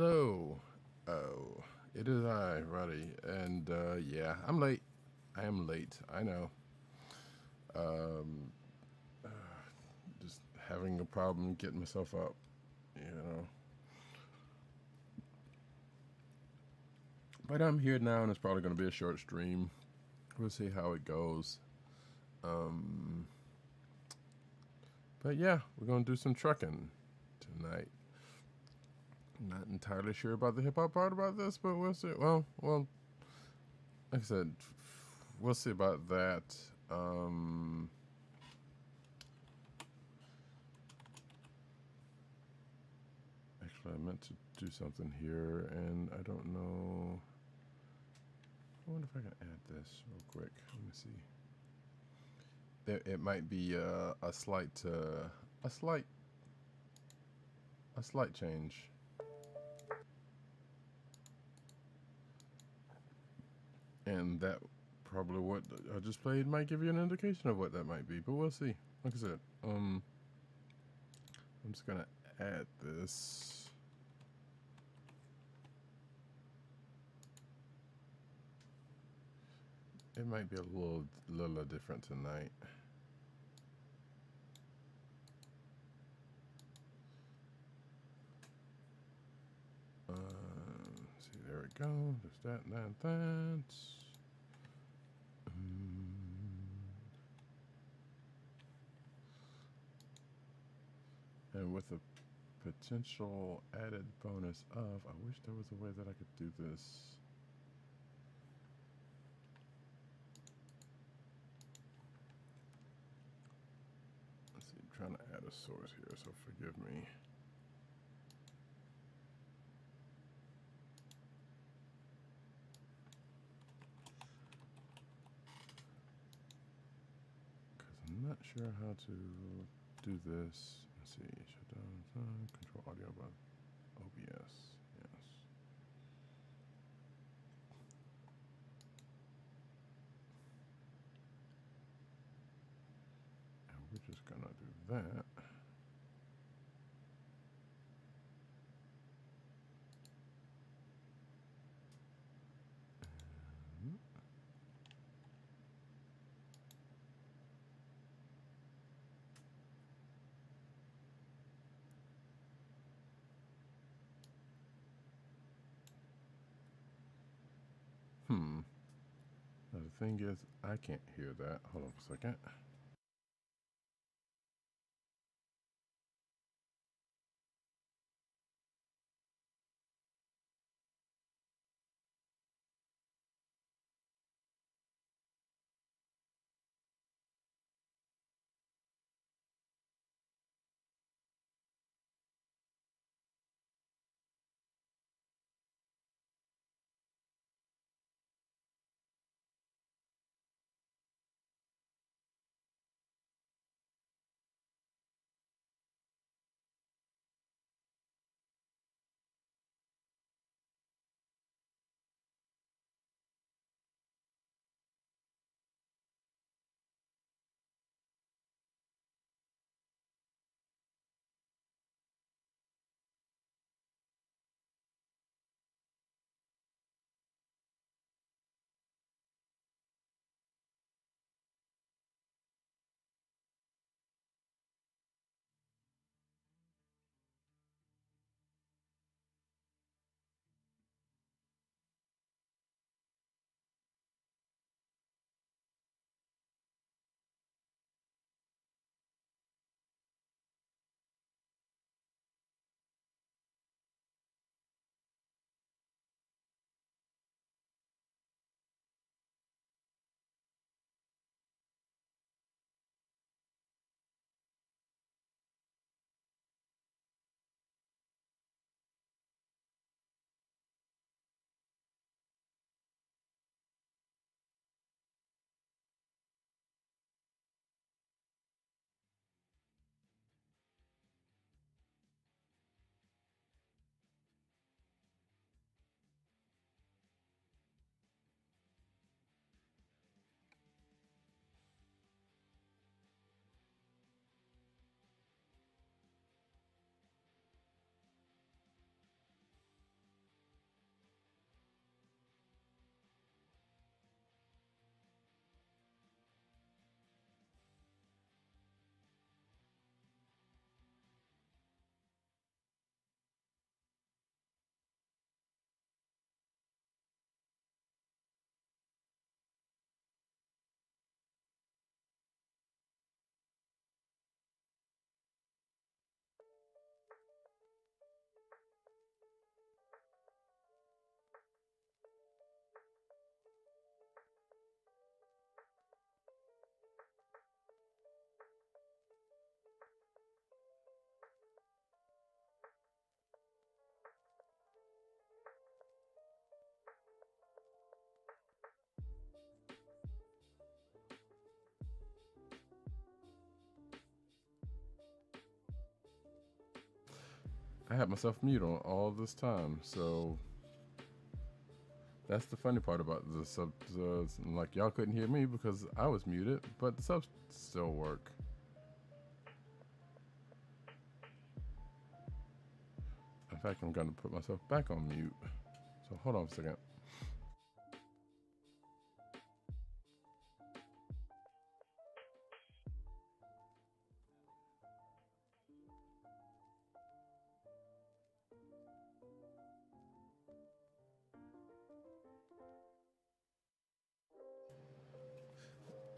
Hello. Oh, it is I, Roddy, and yeah, I'm late. I am late. I know. Um, just having a problem getting myself up. You know, but I'm here now, and it's probably going to be a short stream. We'll see how it goes. Um, but yeah, we're going to do some trucking tonight. Not entirely sure about the hip hop part about this, but we'll see. Well, like I said, we'll see about that. Actually, I meant to do something here, and I don't know. I wonder if I can add this real quick. Let me see. It might be a slight, a slight, a slight change, and that probably what I just played might give you an indication of what that might be. But we'll see. Like I said, I'm just gonna add this. It might be a little different tonight. See, there we go. There's that, that. And with a potential added bonus of, I wish there was a way that I could do this. Let's see, I'm trying to add a source here, so forgive me. Because I'm not sure how to do this. Let's see, shut down, control audio by OBS, yes. And we're just gonna do that. Now the thing is, I can't hear that. Hold on for a second. I had myself mute on all this time, so that's the funny part about the subs. Like y'all couldn't hear me because I was muted, but the subs still work. In fact, I'm gonna put myself back on mute. So hold on a second.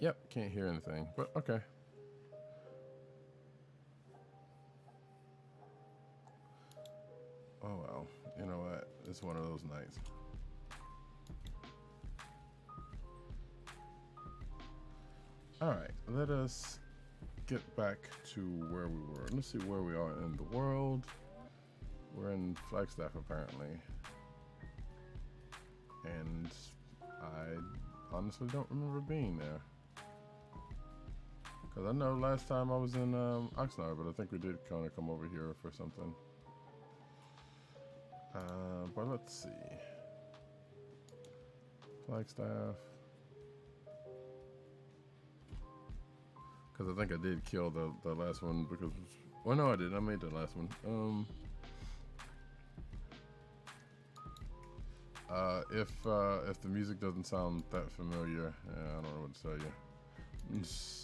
Yep, can't hear anything, but okay. Oh well, you know what? It's one of those nights. All right, let us get back to where we were. Let's see where we are in the world. We're in Flagstaff apparently, and I honestly don't remember being there. Because I know last time I was in Oxnard, but I think we did kind of come over here for something. But let's see. Flagstaff. Because I think I did kill the last one because... Well, no, I didn't. I made the last one. If the music doesn't sound that familiar, I don't know what to tell you. Let's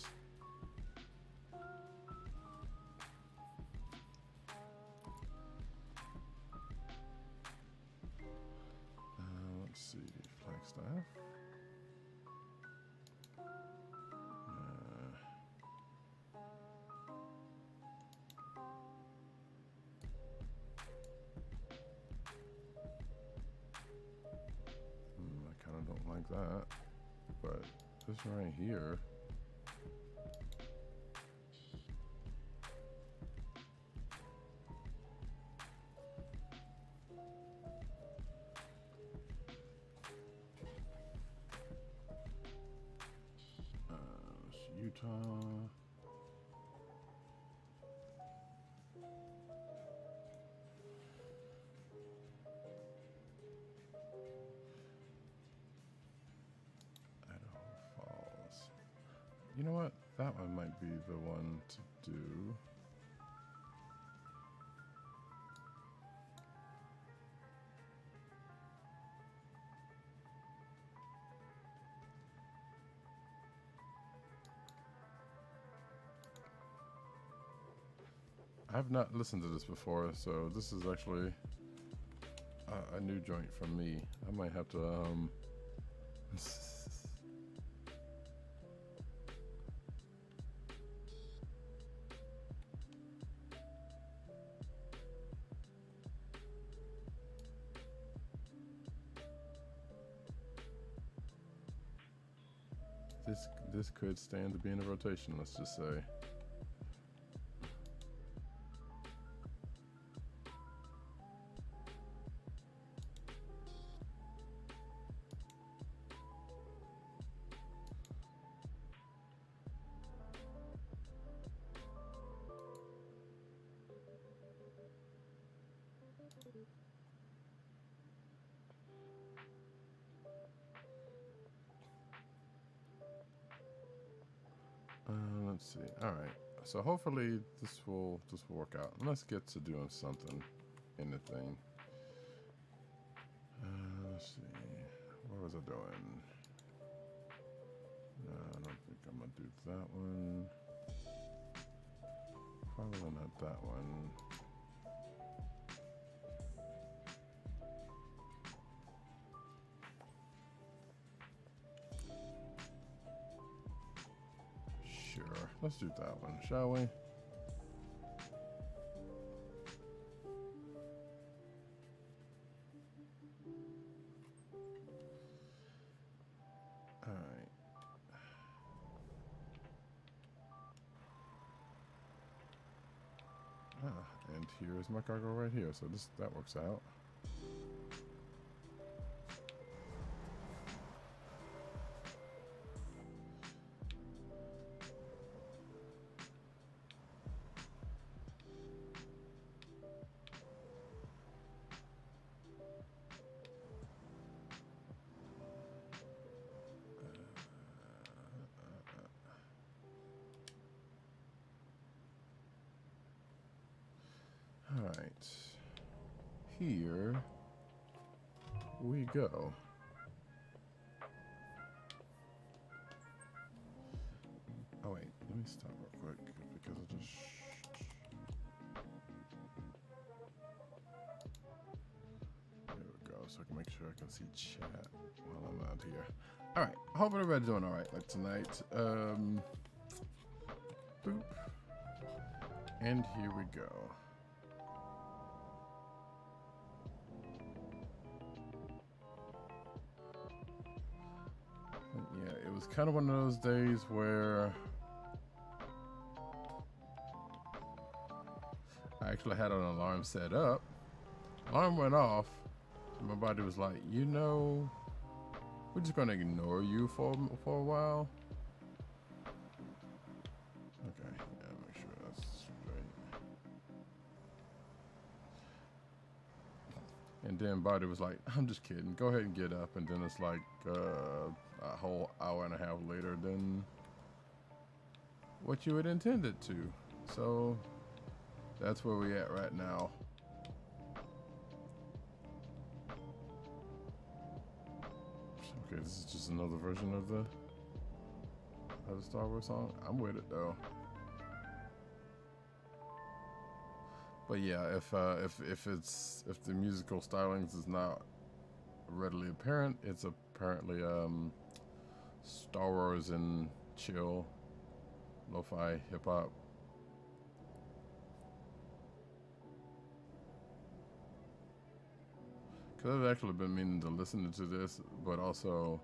see, Flagstaff. I kind of don't like that, but this right here. Utah. Idaho Falls. You know what? That one might be the one to do. I've not listened to this before, so this is actually a new joint from me. I might have to this could stand to be in a rotation, let's just say. Let's see. All right. So hopefully this will work out. Let's get to doing something in the thing. Let's see. What was I doing? No, I don't think I'm gonna do that one. Probably not that one. Sure. Let's do that one, shall we? And here's my cargo right here, so that works out. right. Here we go. Oh wait, let me stop real quick because I just. There we go, so I can make sure I can see chat while I'm out here. All right, I hope everybody's doing all right. Like tonight, boop, and here we go. Yeah, it was kind of one of those days where I actually had an alarm set up. Alarm went off. And my body was like, you know, we're just gonna ignore you for a while. Okay, yeah, make sure that's straight. And then body was like, I'm just kidding. Go ahead and get up. And then it's like a whole hour and a half later than what you had intended to. So that's where we at right now. Okay, this is just another version of the Star Wars song. I'm with it though. But yeah, if the musical stylings is not readily apparent, it's apparently Star Wars and chill, lo-fi hip hop. Because I've actually been meaning to listen to this, but also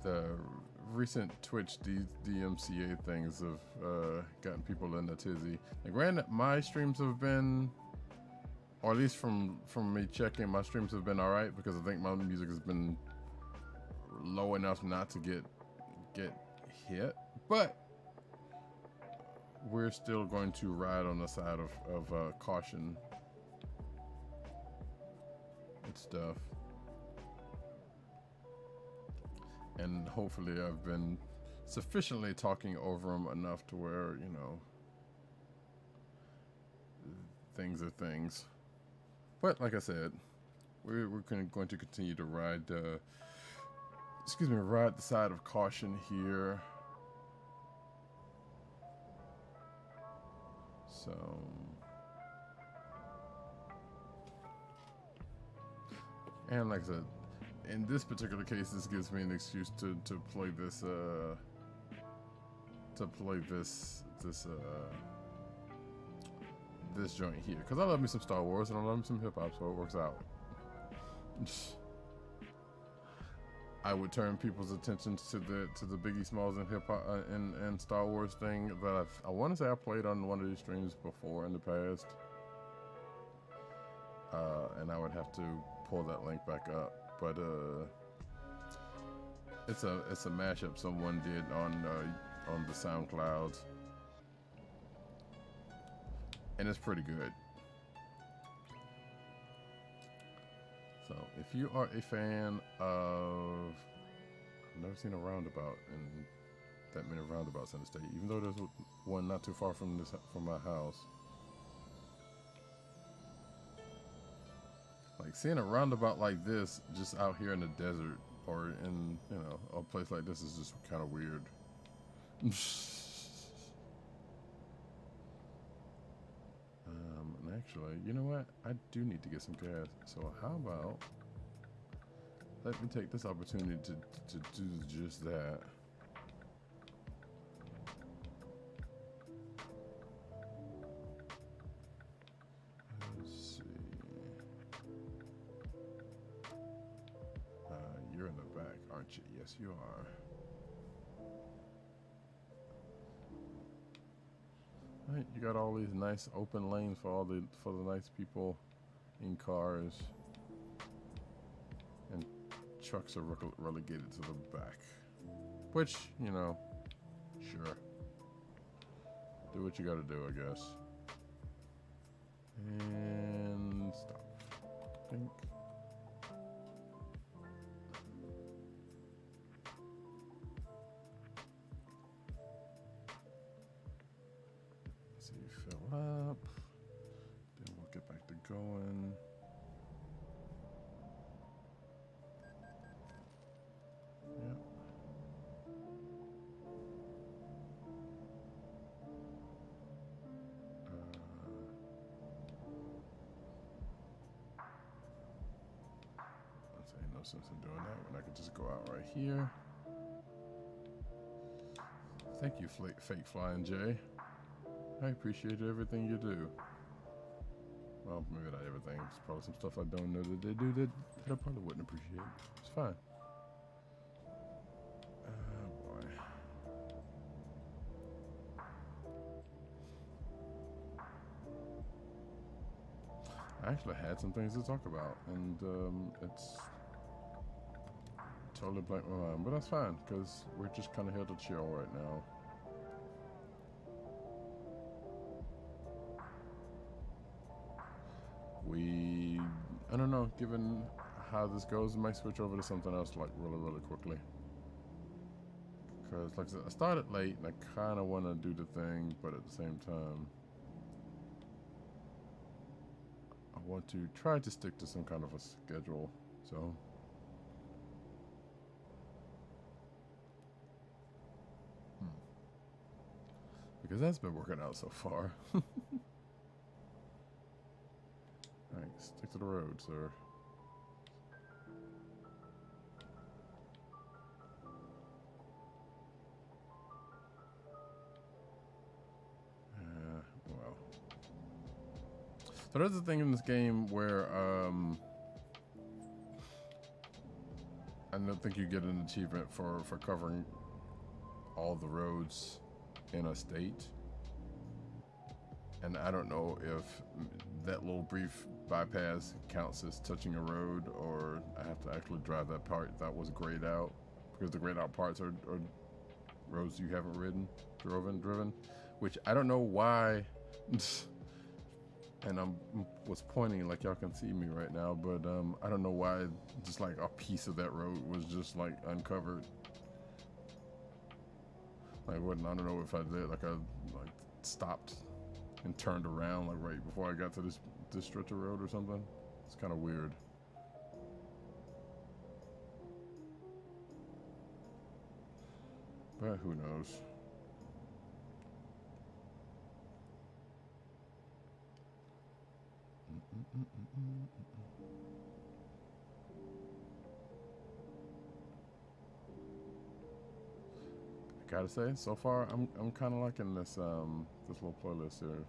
the recent Twitch DMCA things have gotten people in a tizzy. Like, granted, my streams have been, or at least from me checking, my streams have been all right because I think my music has been low enough not to get hit, but we're still going to ride on the side of caution and stuff. And hopefully I've been sufficiently talking over them enough to where, you know, things are things. But like I said, we're going to continue to ride ride the side of caution here. So and like I said, in this particular case, this gives me an excuse to play this this joint here, because I love me some Star Wars and I love me some hip hop, so it works out. I would turn people's attention to the Biggie Smalls and hip hop and Star Wars thing that I want to say I played on one of these streams before in the past, and I would have to pull that link back up. But it's a mashup someone did on the SoundCloud, and it's pretty good. So if you are a fan of, I've never seen a roundabout and that many roundabouts in the state, even though there's one not too far from my house. Like, seeing a roundabout like this just out here in the desert or in, you know, a place like this is just kind of weird. And actually, you know what? I do need to get some gas. So how about let me take this opportunity to do just that. Let's see. You're in the back, aren't you? Yes, you are. Right, you got all these nice open lanes for the nice people in cars, and trucks are relegated to the back. Which, you know, sure. Do what you gotta do, I guess. And stop. Think. going. Yep. Let's say no sense in doing that when I could just go out right here. Thank you, Fake Flying J. I appreciate everything you do. Well, maybe not everything. It's probably some stuff I don't know that they do that I probably wouldn't appreciate. It's fine. Oh boy. I actually had some things to talk about, and it's totally blank my mind. But that's fine, because we're just kind of here to chill right now. I don't know, given how this goes, I might switch over to something else like really quickly. Because like I said, I started late and I kind of want to do the thing, but at the same time, I want to try to stick to some kind of a schedule, so. Because that's been working out so far. Alright, stick to the road, sir. Well. So there's a thing in this game where I don't think you get an achievement for covering all the roads in a state. And I don't know if that little brief bypass counts as touching a road, or I have to actually drive that part that was grayed out, because the grayed out parts are roads you haven't driven, which I don't know why. And was pointing like y'all can see me right now, but I don't know why just like a piece of that road was just like uncovered. Like, I don't know if I did like I stopped and turned around like right before I got to this stretch of road or something. It's kind of weird. But who knows? I gotta say, so far I'm kind of liking this this little playlist here.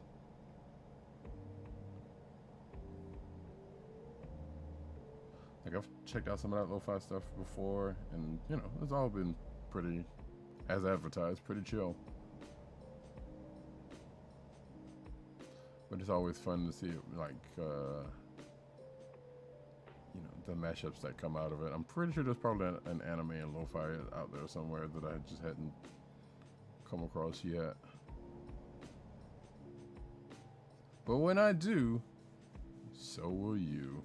Like, I've checked out some of that lo-fi stuff before, and you know, it's all been pretty, as advertised, pretty chill. But it's always fun to see like you know, the mashups that come out of it. I'm pretty sure there's probably an anime and lo-fi out there somewhere that I just hadn't come across yet. But when I do, so will you.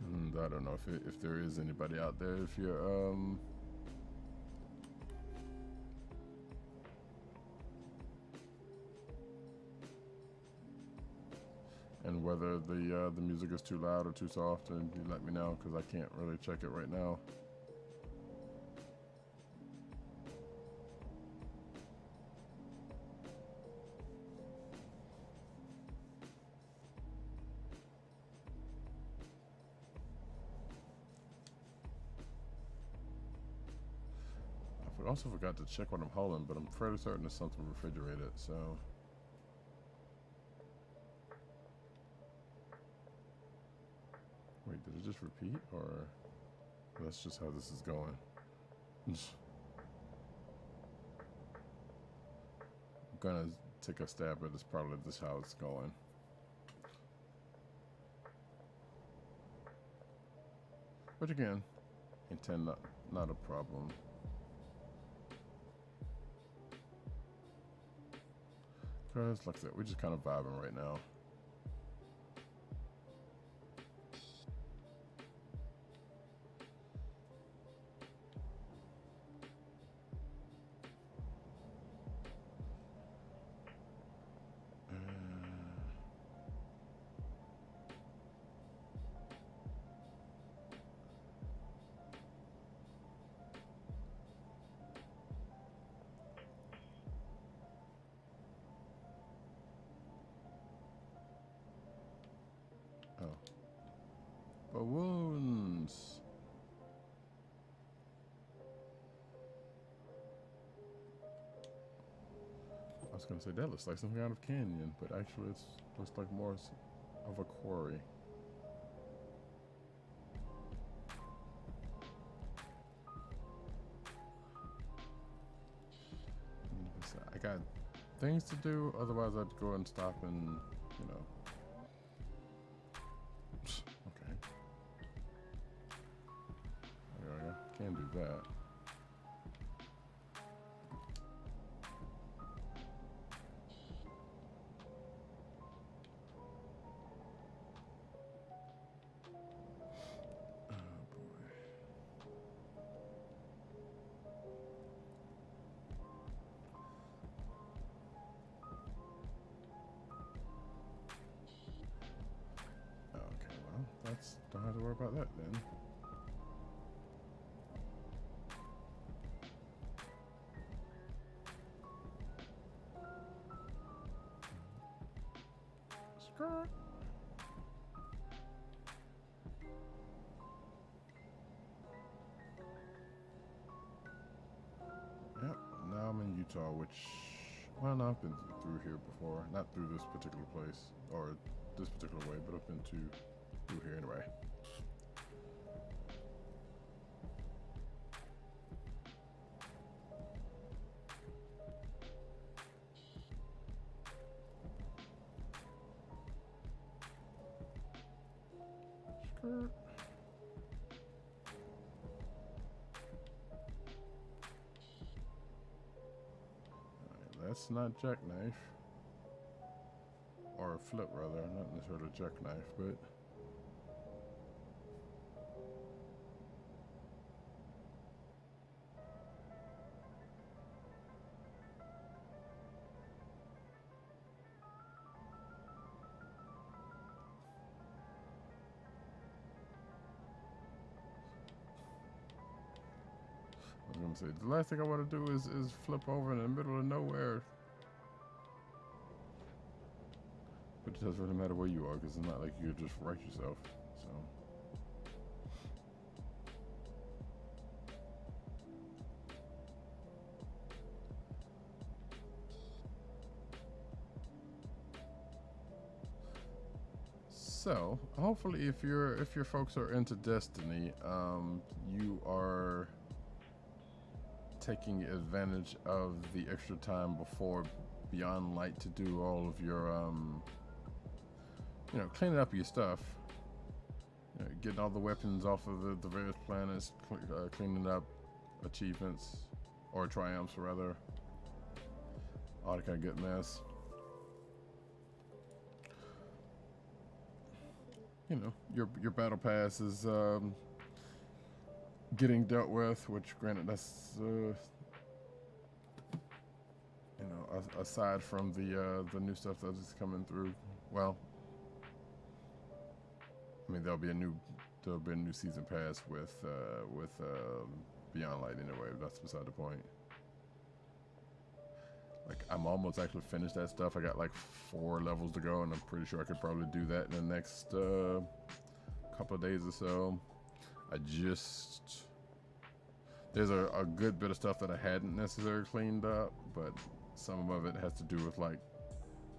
And I don't know if there is anybody out there. If you're and whether the music is too loud or too soft, and you let me know, because I can't really check it right now. I also forgot to check what I'm hauling, but I'm fairly certain it's something refrigerated, so. Wait, did it just repeat, or that's just how this is going? I'm gonna take a stab at this, probably this how it's going. Which again, intent not a problem. Cause like I said, we're just kind of vibing right now. for wounds. I was gonna say that looks like some kind of canyon, but actually it looks like more of a quarry. I got things to do, otherwise I'd go and stop and, you know. Okay. There we go. Can do that. Don't have to worry about that then. Skirt. Yep, now I'm in Utah, which, well, no, I've been through here before. Not through this particular place, or this particular way, but I've been through here anyway. Skirt. That's not jackknife. Or a flip, rather. Not necessarily a jackknife, but... I was gonna say, the last thing I want to do is flip over in the middle of nowhere. But it doesn't really matter where you are, because it's not like you just wreck yourself. So hopefully, if your folks are into Destiny, you are taking advantage of the extra time before Beyond Light to do all of your, you know, cleaning up your stuff, you know, getting all the weapons off of the various planets, cleaning up achievements or triumphs rather, all that kind of good mess. You know, your battle pass is getting dealt with, which granted that's you know, aside from the new stuff that is coming through. Well, I mean there'll be a new season pass with Beyond Light anyway. That's beside the point. Like, I'm almost actually finished that stuff. I got like 4 levels to go, and I'm pretty sure I could probably do that in the next couple of days or so. There's a good bit of stuff that I hadn't necessarily cleaned up, but some of it has to do with like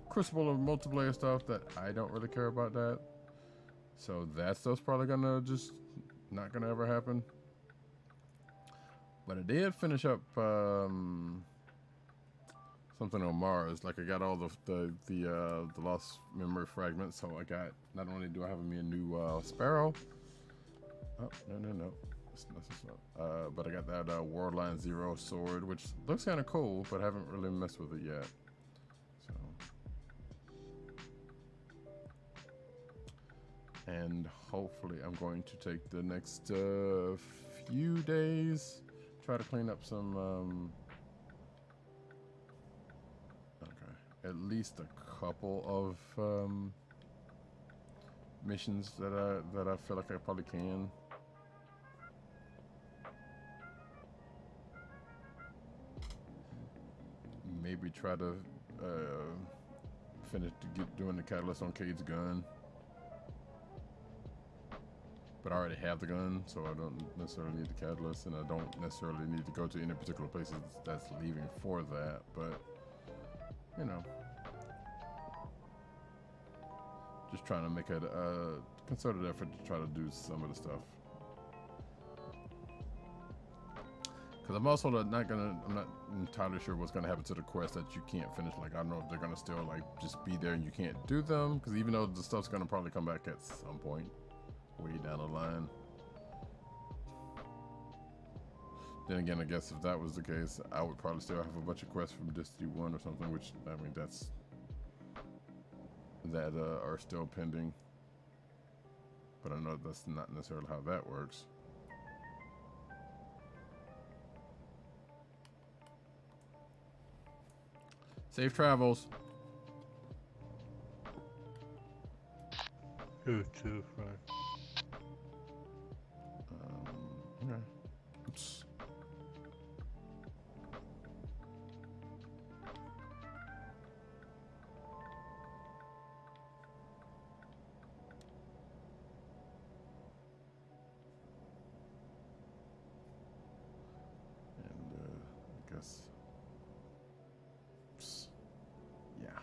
Crucible and multiplayer stuff that I don't really care about that. So that stuff's probably gonna just not gonna ever happen. But I did finish up something on Mars. Like, I got all the lost memory fragments, so I got, not only do I have me a new Sparrow. Oh, no. But I got that Worldline Zero sword, which looks kind of cool, but I haven't really messed with it yet. So, and hopefully I'm going to take the next few days, try to clean up some at least a couple of missions that I feel like I probably can. Maybe try to finish doing the catalyst on Cade's gun. but I already have the gun, so I don't necessarily need the catalyst, and I don't necessarily need to go to any particular places that's leaving for that, but, you know, just trying to make a concerted effort to try to do some of the stuff. Because I'm also I'm not entirely sure what's gonna happen to the quests that you can't finish. Like, I don't know if they're gonna still like just be there and you can't do them. Because even though the stuff's gonna probably come back at some point, way down the line. Then again, I guess if that was the case, I would probably still have a bunch of quests from Destiny 1 or something, which, I mean, that are still pending. But I know that's not necessarily how that works. Safe travels. You too, Frank. Okay. Oops. And I guess. Oops. Yeah.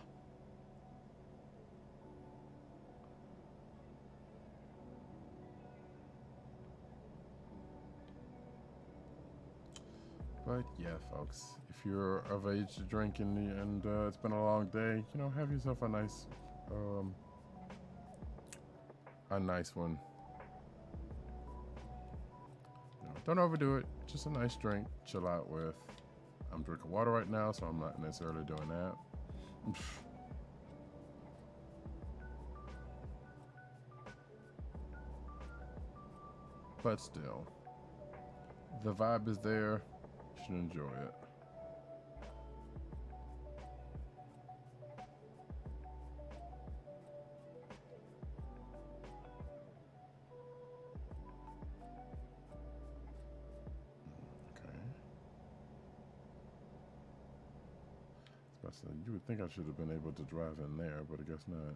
But yeah, folks, if you're of age to drink and it's been a long day, you know, have yourself a nice one. You know, don't overdo it. Just a nice drink, chill out with. I'm drinking water right now, so I'm not necessarily doing that. But still, the vibe is there. You should enjoy it. So you would think I should have been able to drive in there, but I guess not.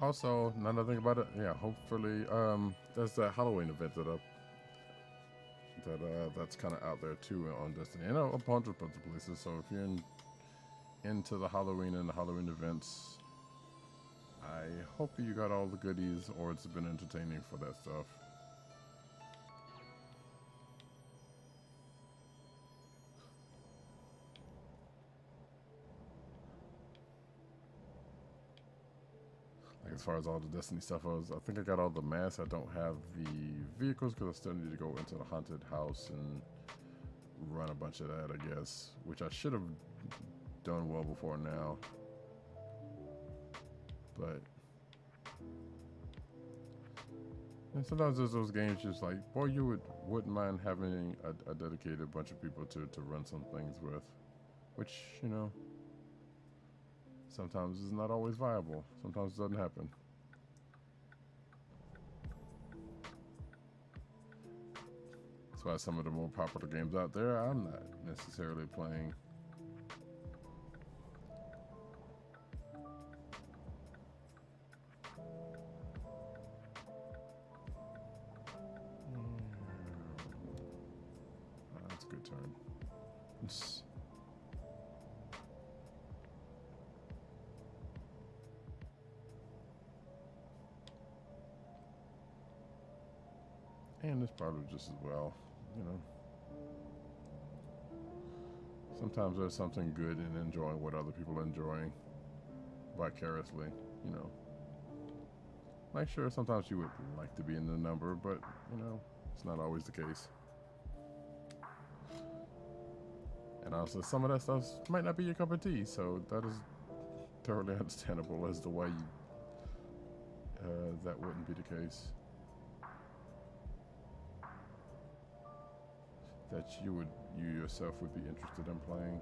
Also, another thing about it, yeah, hopefully, there's that Halloween event that's kind of out there too on Destiny, and a bunch of other places. So if you're into the Halloween and the Halloween events, I hope you got all the goodies, or it's been entertaining for that stuff. Like, as far as all the Destiny stuff goes, I think I got all the masks. I don't have the vehicles because I still need to go into the haunted house and run a bunch of that, I guess, which I should have done well before now. But and sometimes there's those games just like, boy, you wouldn't mind having a dedicated bunch of people to run some things with, which, you know, sometimes is not always viable. Sometimes it doesn't happen. That's why some of the more popular games out there, I'm not necessarily playing. That's a good turn. And this probably just as well, you know. Sometimes there's something good in enjoying what other people are enjoying vicariously, you know. Like, sure, sometimes you would like to be in the number, but, you know, it's not always the case. And also, some of that stuff might not be your cup of tea, so that is totally understandable as to why you, that wouldn't be the case. That you yourself would be interested in playing.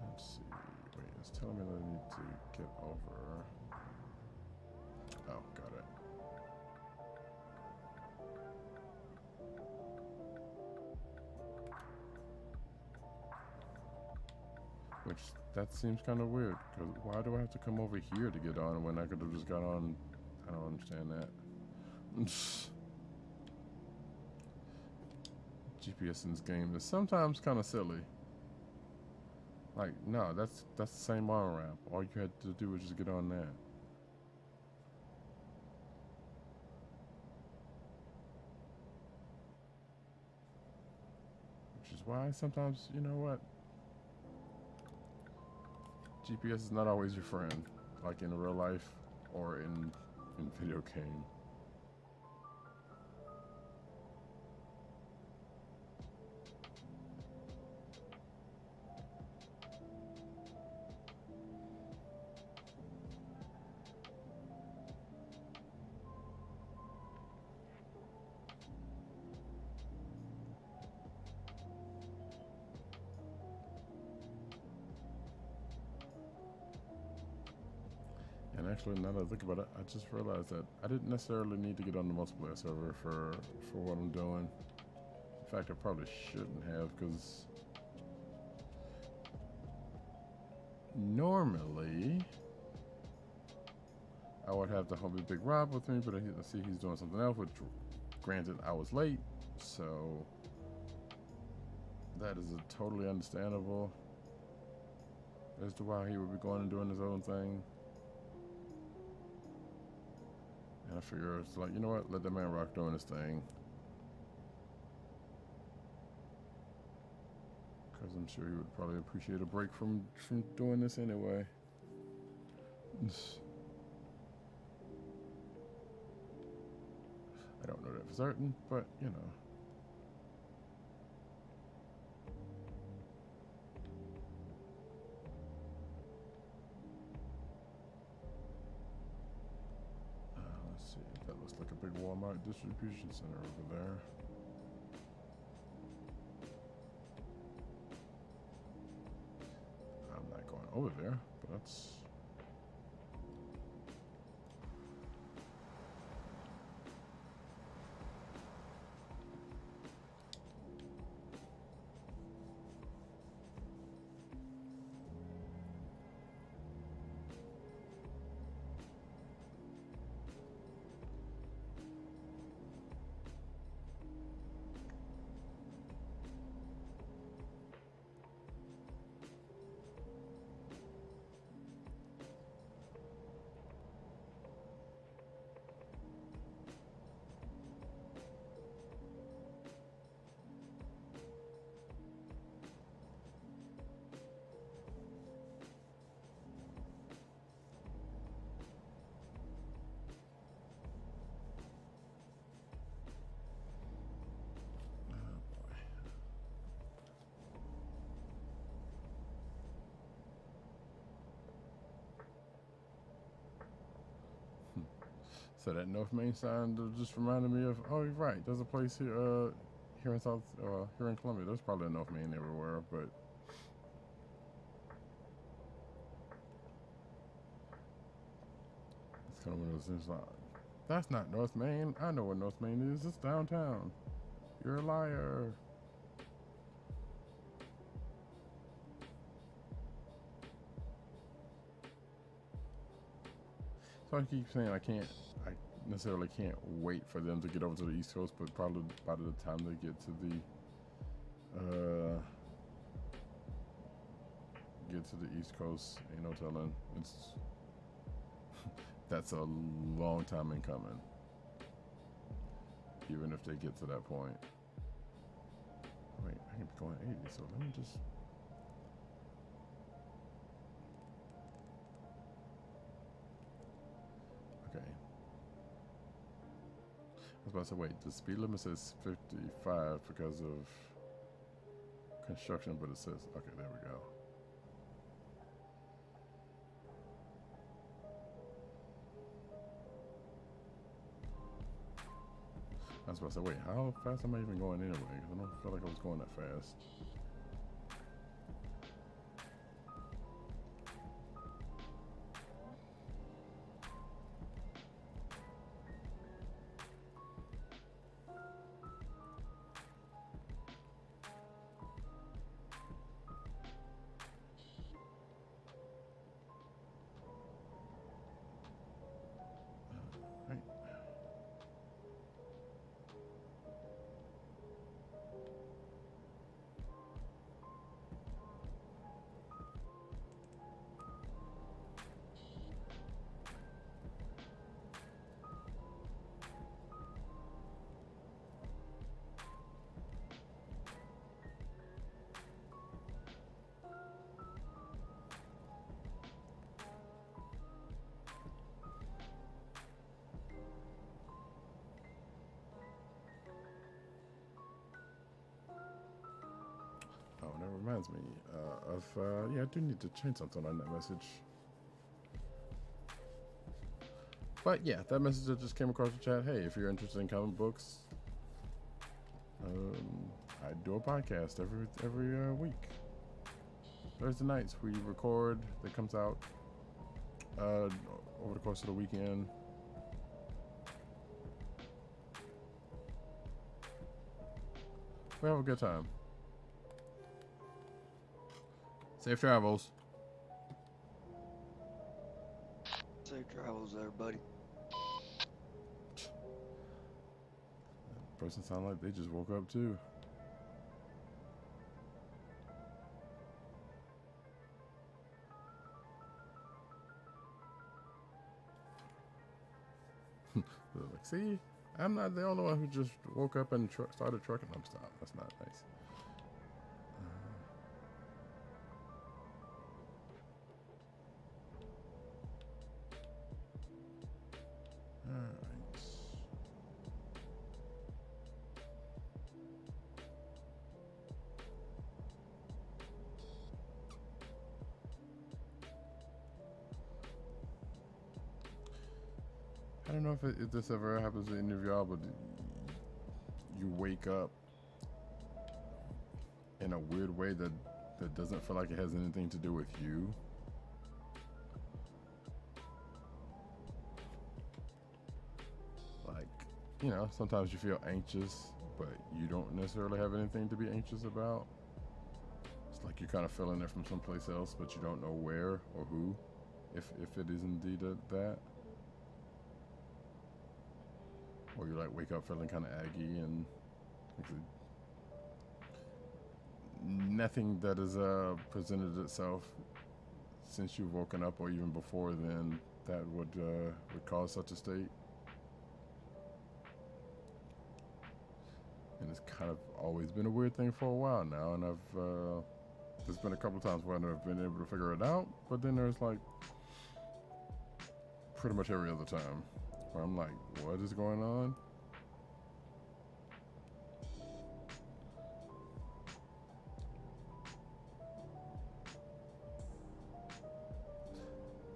Let's see. Wait, it's telling me that I need to get over. Oh, got it. Which, that seems kind of weird, because why do I have to come over here to get on when I could have just got on? I don't understand that. GPS in this game is sometimes kind of silly. Like, no, that's the same on ramp. All you had to do was just get on that. Which is why sometimes, you know what? GPS is not always your friend, like in real life or in video game. And actually, now that I think about it, I just realized that I didn't necessarily need to get on the multiplayer server for what I'm doing. In fact, I probably shouldn't have, because normally I would have the homie Big Rob with me, but I see he's doing something else, which granted I was late, so that is a totally understandable as to why he would be going and doing his own thing. And I figure it's like, you know what, let that man rock doing his thing. Because I'm sure he would probably appreciate a break from doing this anyway. I don't know that for certain, but you know. Let's see, that looks like a big Walmart distribution center over there. I'm not going over there, but that's... So that North Main sign just reminded me of, oh, you're right, there's a place here, here in here in Columbia. There's probably a North Main everywhere, but it's kind of one of those things like, that's not North Main. I know what North Main is. It's downtown. You're a liar. So I keep saying I necessarily can't wait for them to get over to the East Coast, but probably by the time they get to the East Coast, ain't no telling. It's that's a long time in coming. even if they get to that point. Wait, I can be going 80, so let me just... Okay. I was about to say, wait, the speed limit says 55 because of construction, but it says, okay, there we go. I was about to say, wait, how fast am I even going anyway? Because I don't feel like I was going that fast. Right. Oh, that reminds me yeah, I do need to change something on that message. But yeah, that message that just came across the chat, hey, if you're interested in comic books, I do a podcast every week. Thursday nights we record, that comes out over the course of the weekend. We have a good time. Safe travels. Safe travels, everybody. Person sound like they just woke up too. Like, see, I'm not the only one who just woke up and started trucking. I'm stopped. That's not nice. All right. I don't know if this ever happens to any of y'all, but you wake up in a weird way that doesn't feel like it has anything to do with you. Like, you know, sometimes you feel anxious, but you don't necessarily have anything to be anxious about. It's like you're kind of feeling it from someplace else, but you don't know where or who, if it is indeed that. Or you like wake up feeling kind of aggy and nothing that has presented itself since you've woken up or even before then that would cause such a state. And it's kind of always been a weird thing for a while now, and there's been a couple of times when I've been able to figure it out, but then there's like pretty much every other time where I'm like, what is going on?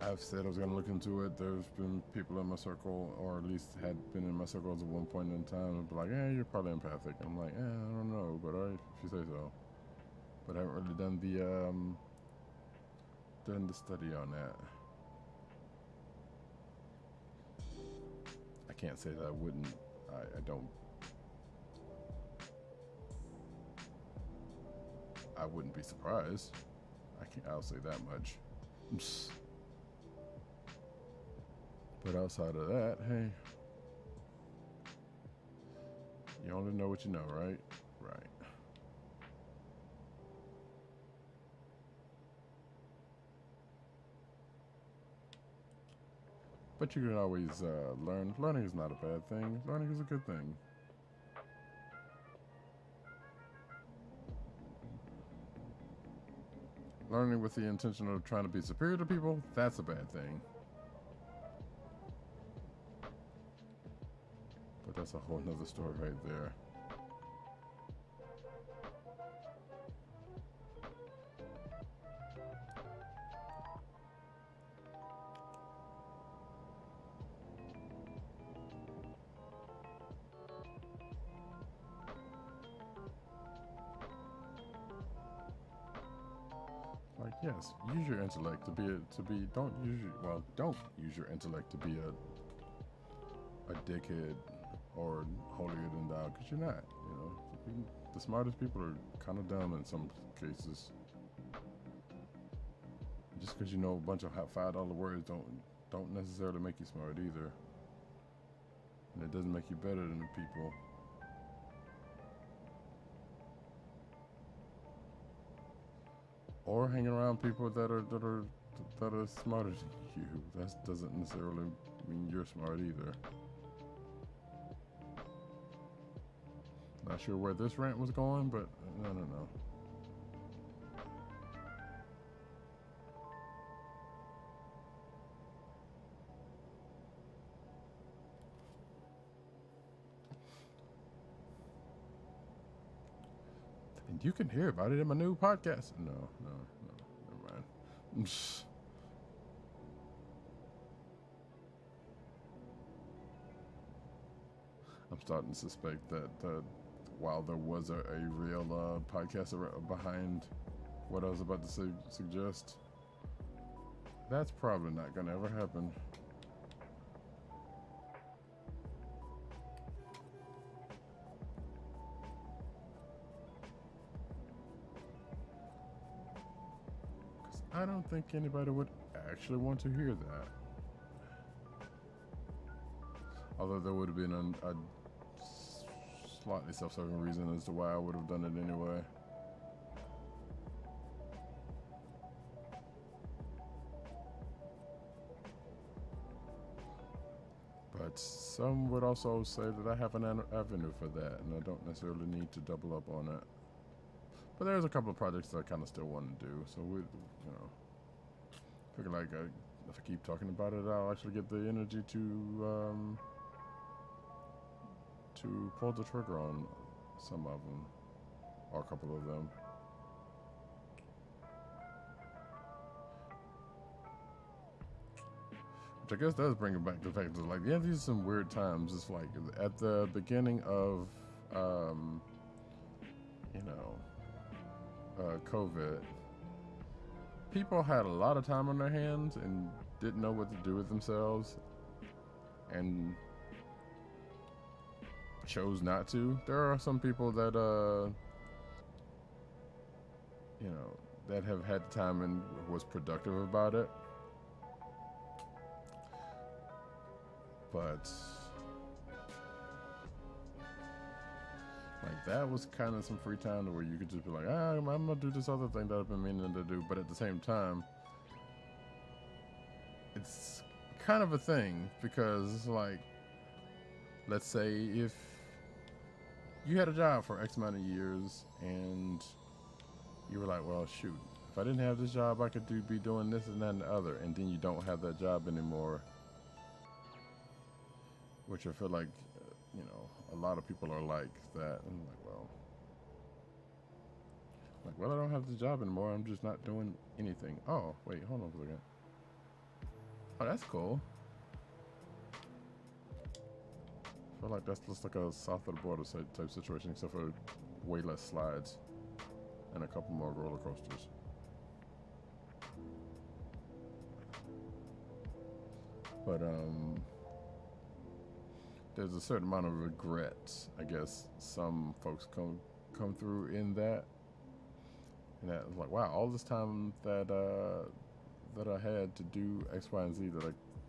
I've said I was going to look into it. There's been people in my circle, or at least had been in my circles at one point in time, and be like, you're probably empathic. I'm like, I don't know, but all right, if you say so. But I haven't really done the study on that. I can't say that I wouldn't. I don't. I wouldn't be surprised. I'll say that much. But outside of that, hey, you only know what you know, right? Right. But you can always learn. Learning is not a bad thing. Learning is a good thing. learning with the intention of trying to be superior to people, that's a bad thing. But that's a whole nother story right there. Like, yes, use your intellect to be don't use your intellect to be a dickhead or holier than thou, because you're not. You know, the smartest people are kind of dumb in some cases. Just because you know a bunch of $5 words don't necessarily make you smart either, and it doesn't make you better than the people. Or hanging around people that are smarter than you. That doesn't necessarily mean you're smart either. Not sure where this rant was going, but I don't know. And you can hear about it in my new podcast. No, never mind. I'm starting to suspect that while there was a real podcast behind what I was about to suggest, that's probably not going to ever happen. Because I don't think anybody would actually want to hear that. Although there would have been a slightly self-serving reason as to why I would have done it anyway. But some would also say that I have an avenue for that, and I don't necessarily need to double up on it. But there's a couple of projects that I kind of still want to do, so we, you know, figure like if I keep talking about it, I'll actually get the energy to pull the trigger on some of them, or a couple of them. Which I guess does bring it back to the fact that, like, yeah, these are some weird times. It's like at the beginning of, COVID, people had a lot of time on their hands and didn't know what to do with themselves, and chose not to. There are some people that that have had time and was productive about it, but like that was kind of some free time where you could just be like, I'm gonna do this other thing that I've been meaning to do. But at the same time, it's kind of a thing, because it's like, let's say if you had a job for X amount of years and you were like, well, shoot, if I didn't have this job, I could be doing this and that and the other, and then you don't have that job anymore, which I feel like, a lot of people are like that. And I'm like, well, I don't have the job anymore. I'm just not doing anything. Oh, wait, hold on a second. Oh, that's cool. I feel like that's just like a south of the border type situation, except for way less slides and a couple more roller coasters. But there's a certain amount of regrets, I guess some folks come through in that, and that was like, wow, all this time that I had to do X, Y, and Z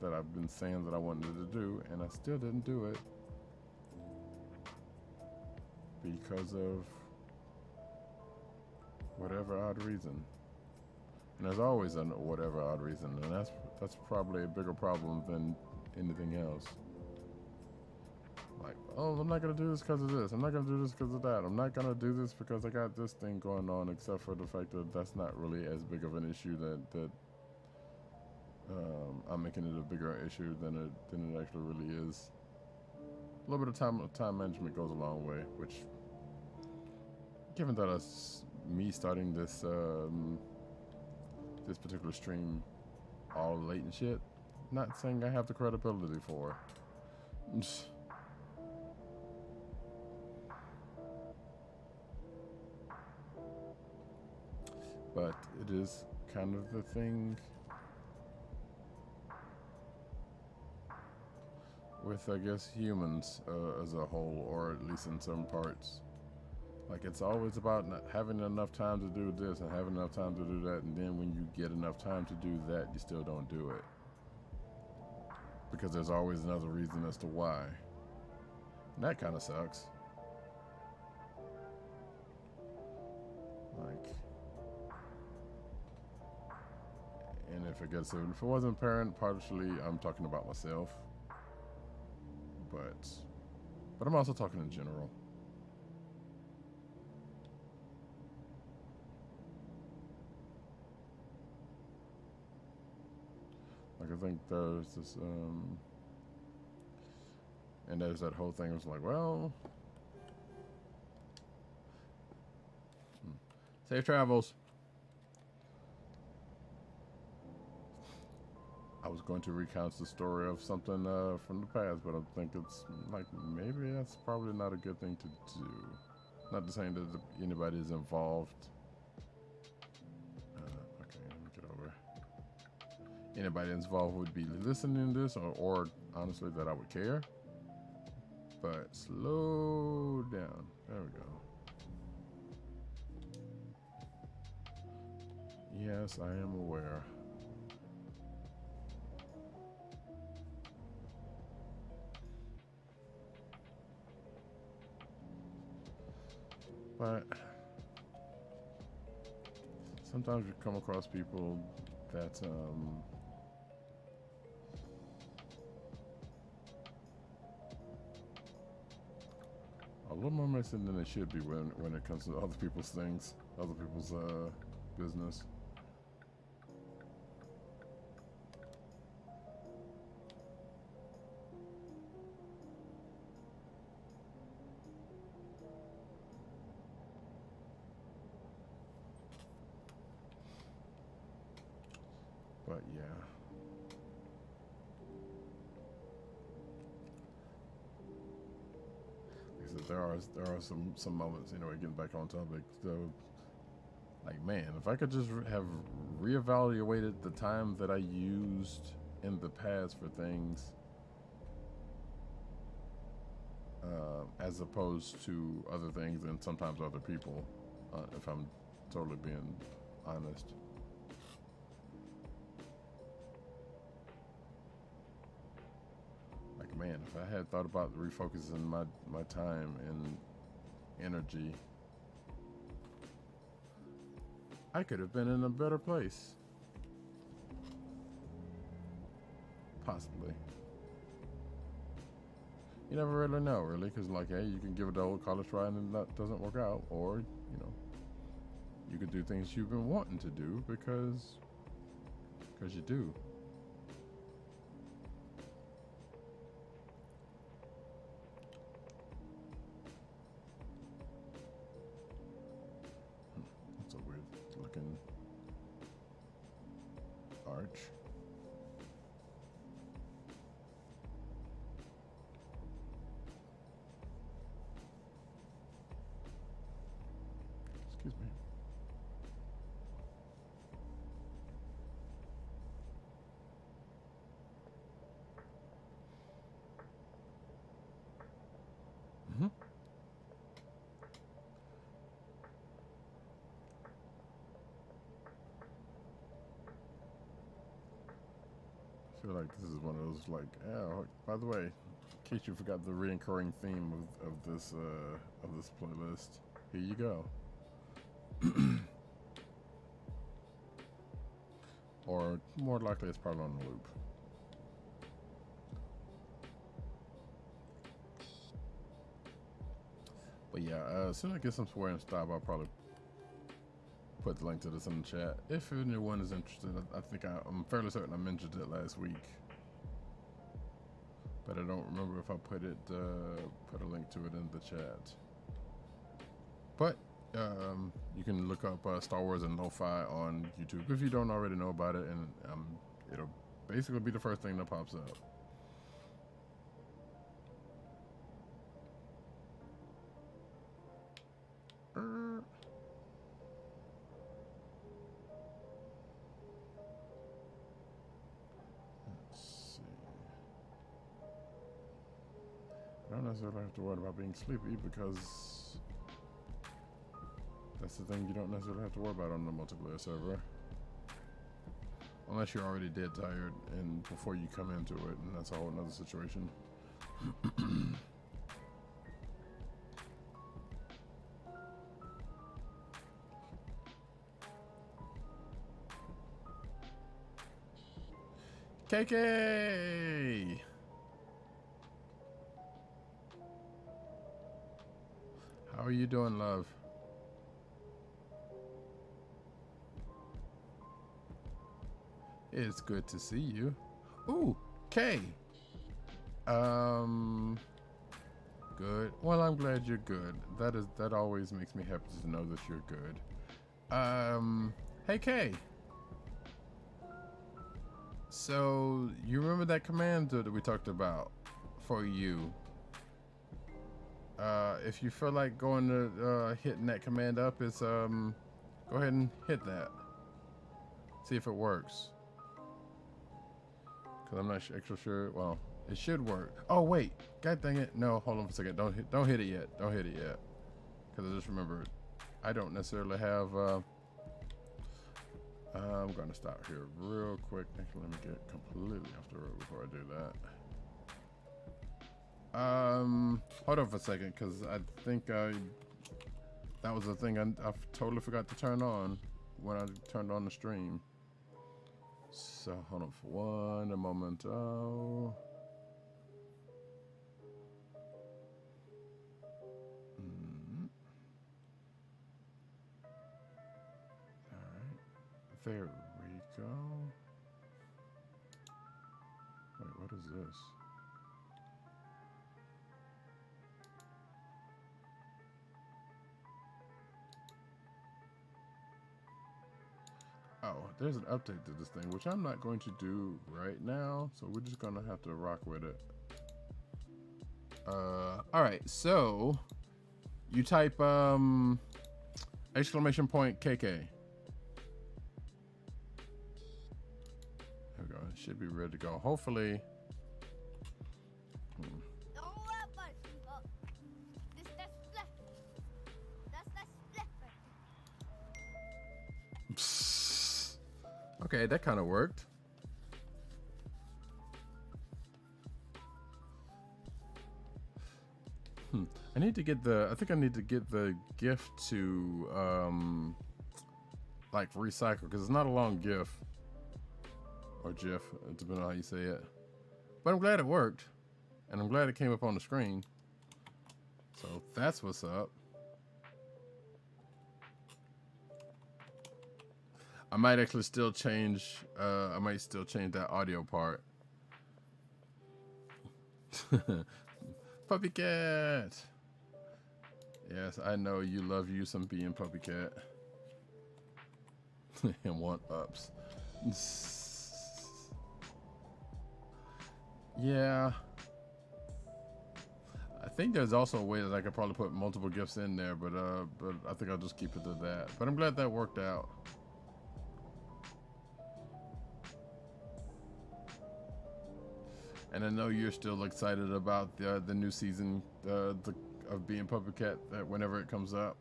that I've been saying that I wanted to do, and I still didn't do it because of whatever odd reason. And there's always a whatever odd reason, and that's probably a bigger problem than anything else. Like, oh, I'm not gonna do this because of this. I'm not gonna do this because of that. I'm not gonna do this because I got this thing going on. Except for the fact that that's not really as big of an issue that I'm making it a bigger issue than it actually really is. A little bit of time management goes a long way. Which, given that it's me starting this this particular stream all late and shit, not saying I have the credibility for. But it is kind of the thing with, I guess, humans as a whole, or at least in some parts. Like, it's always about not having enough time to do this and having enough time to do that, and then when you get enough time to do that, you still don't do it. Because there's always another reason as to why. And that kind of sucks. Like, and if it wasn't apparent, partially I'm talking about myself, but I'm also talking in general. Like, I think there's this, and there's that whole thing. It was like, well, safe travels. I was going to recount the story of something from the past, but I think it's like maybe that's probably not a good thing to do. Not to say that anybody is involved. Okay, let me get over. Anybody involved would be listening to this, or honestly, that I would care. But slow down. There we go. Yes, I am aware. But sometimes you come across people that a little more messy than they should be when it comes to other people's things, other people's business. But yeah. Like I said, there are some moments, anyway, getting back on topic, so like, man, if I could just have reevaluated the time that I used in the past for things, as opposed to other things and sometimes other people, if I'm totally being honest. Like, man, if I had thought about refocusing my time and energy, I could have been in a better place. Possibly. You never really know, really, because, like, hey, you can give it the old college try and that doesn't work out, or, you know, you could do things you've been wanting to do because you do. That's a weird looking arch. Excuse me. I feel like this is one of those, like, oh, by the way, in case you forgot the reoccurring theme of this playlist, here you go. Or more likely, it's probably on the loop. But yeah, as soon as I get some swearing stop, I'll probably put the link to this in the chat. If anyone is interested, I think I'm fairly certain I mentioned it last week. But I don't remember if I put a link to it in the chat. But you can look up Star Wars and Lo-Fi on YouTube if you don't already know about it, and it'll basically be the first thing that pops up. I don't necessarily have to worry about being sleepy because that's the thing, you don't necessarily have to worry about on the multiplayer server. Unless you're already dead tired and before you come into it, and that's a whole another situation. KK! How are you doing, love? It's good to see you. Ooh, Kay. Good. Well, I'm glad you're good. That always makes me happy to know that you're good. Hey Kay. So you remember that command that we talked about for you? If you feel like going to hitting that command up, it's go ahead and hit that. See if it works. Cause I'm not actually sure. Well, it should work. Oh wait, god dang it! No, hold on for a second. Don't hit it yet. Don't hit it yet. Cause I just remembered, I don't necessarily have. I'm gonna stop here real quick. Actually, let me get completely off the road before I do that. Hold on for a second, cause I think that was the thing I totally forgot to turn on when I turned on the stream. So hold on for one moment. Oh. All right. There we go. Wait, what is this? Oh, there's an update to this thing, which I'm not going to do right now, so we're just gonna have to rock with it. All right, so you type exclamation point KK. There we go. It should be ready to go. Hopefully. Okay, that kind of worked. I need to get I think I need to get the GIF to, like recycle, because it's not a long GIF. Or GIF, depending on how you say it. But I'm glad it worked. And I'm glad it came up on the screen. So that's what's up. I might actually still change, I might still change that audio part. Puppy cat. Yes, I know you love you some being puppy cat. And one ups. Yeah. I think there's also a way that I could probably put multiple gifts in there, but I think I'll just keep it to that. But I'm glad that worked out. And I know you're still excited about the new season of being Puppy Cat whenever it comes up.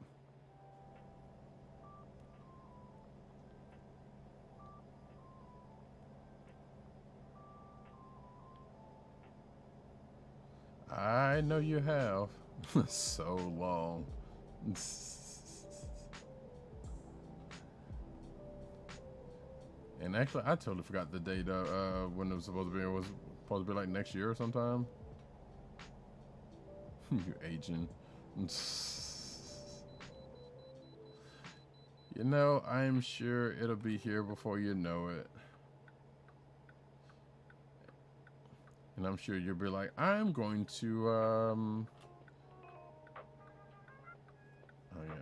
I know you have. So long. And actually, I totally forgot the date when it was supposed to be. It was supposed to be like next year or sometime. You aging. You know, I'm sure it'll be here before you know it. And I'm sure you'll be like, I'm going to, oh yeah.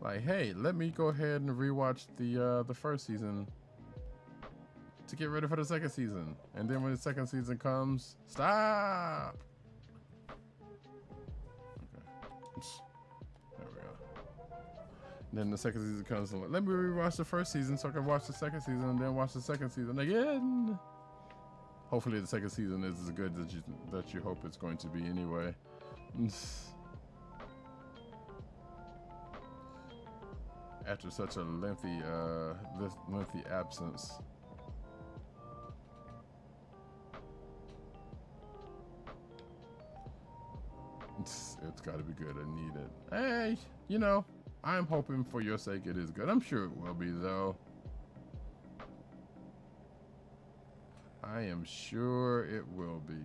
Like, hey, let me go ahead and rewatch the first season to get ready for the second season. And then when the second season comes, stop! Okay. There we go. And then the second season comes, and let me rewatch the first season so I can watch the second season and then watch the second season again. Hopefully the second season is as good that you hope it's going to be anyway. After such a lengthy absence. It's got to be good. I need it. Hey, you know, I'm hoping for your sake it is good. I'm sure it will be, though. I am sure it will be.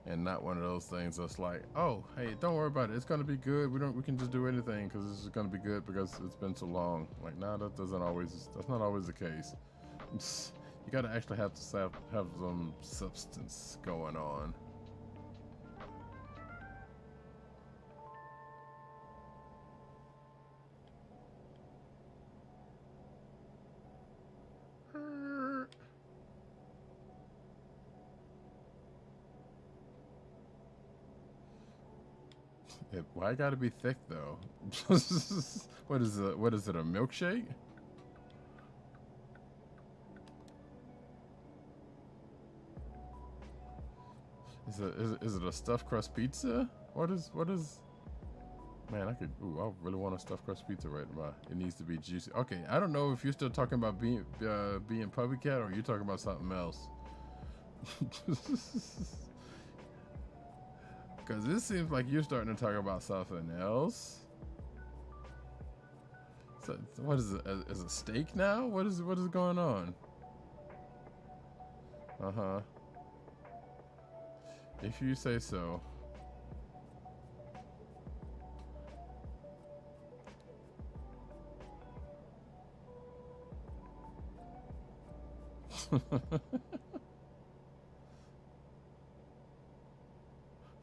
And not one of those things that's like, oh, hey, don't worry about it. It's gonna be good. We can just do anything because this is gonna be good because it's been so long. Like, nah, that's not always the case. You gotta actually have some substance going on. Why gotta be thick though? What is it? A milkshake? Is it a stuffed crust pizza? What is? Man, I really want a stuffed crust pizza right now. It needs to be juicy. Okay, I don't know if you're still talking about being Puppy Cat or you're talking about something else. Because this seems like you're starting to talk about something else. So what is it? Is it steak now? What is going on? Uh-huh. If you say so.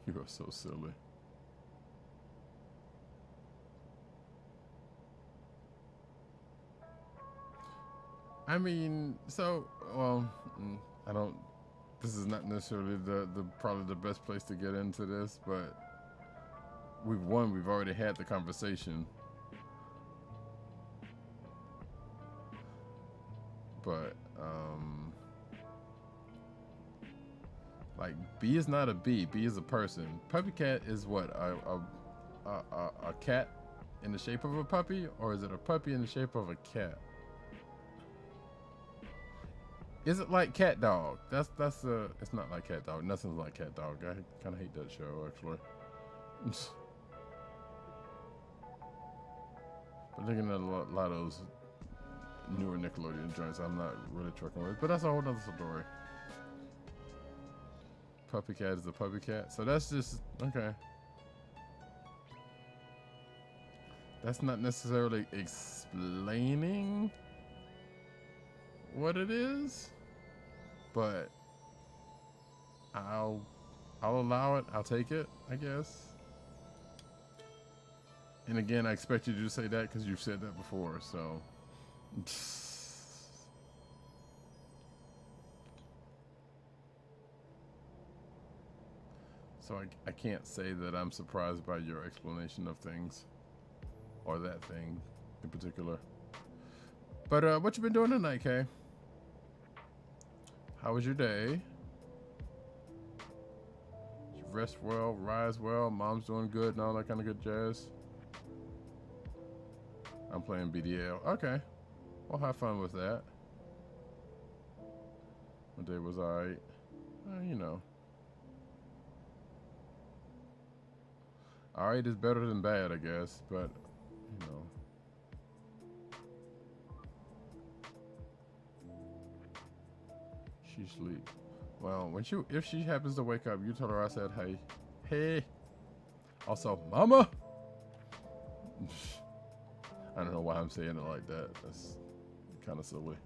You are so silly. I mean, so, well, I don't, this is not necessarily probably the best place to get into this, but we've already had the conversation. But, like, B is not a B. B is a person. Puppy Cat is what? A cat in the shape of a puppy? Or is it a puppy in the shape of a cat? Is it like Cat Dog? It's not like Cat Dog. Nothing's like Cat Dog. I kind of hate that show, actually. But looking at a lot of those newer Nickelodeon joints, I'm not really trucking with. But that's a whole other story. Puppy Cat is a puppy cat. So that's just, okay. That's not necessarily explaining what it is, but I'll allow it. I'll take it, I guess. And again, I expect you to say that because you've said that before, so. So I can't say that I'm surprised by your explanation of things, or that thing in particular. But what you been doing tonight, Kay? How was your day? You rest well, rise well, mom's doing good and all that kind of good jazz? I'm playing BDL. Okay. Well, have fun with that. My day was alright. You know. Alright is better than bad, I guess, but, you know. She sleep. Well, if she happens to wake up, you tell her I said hey. Hey. Also, mama. I don't know why I'm saying it like that. That's kind of silly.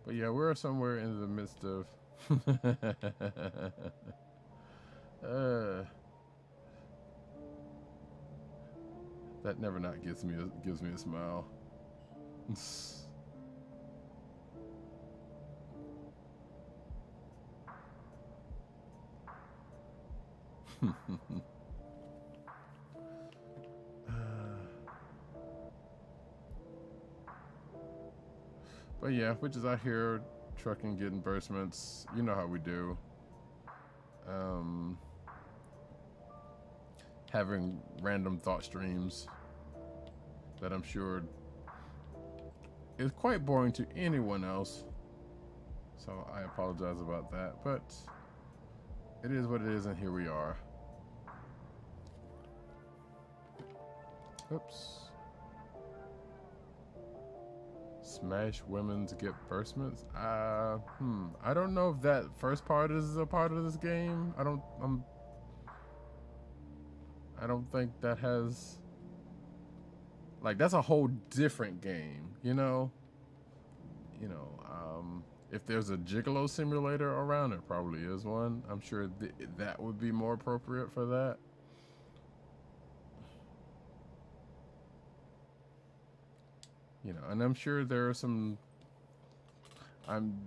But yeah, we're somewhere in the midst of that never not gives me a smile. But yeah, we're just out here trucking, getting burstments. You know how we do. Having random thought streams that I'm sure is quite boring to anyone else. So I apologize about that, but it is what it is, and here we are. Oops. Smash women to get burstments. I don't know if that first part is a part of this game. I don't think that has, like, that's a whole different game, you know. If there's a gigolo simulator around, there probably is one. I'm sure that would be more appropriate for that. And I'm sure there are some. I'm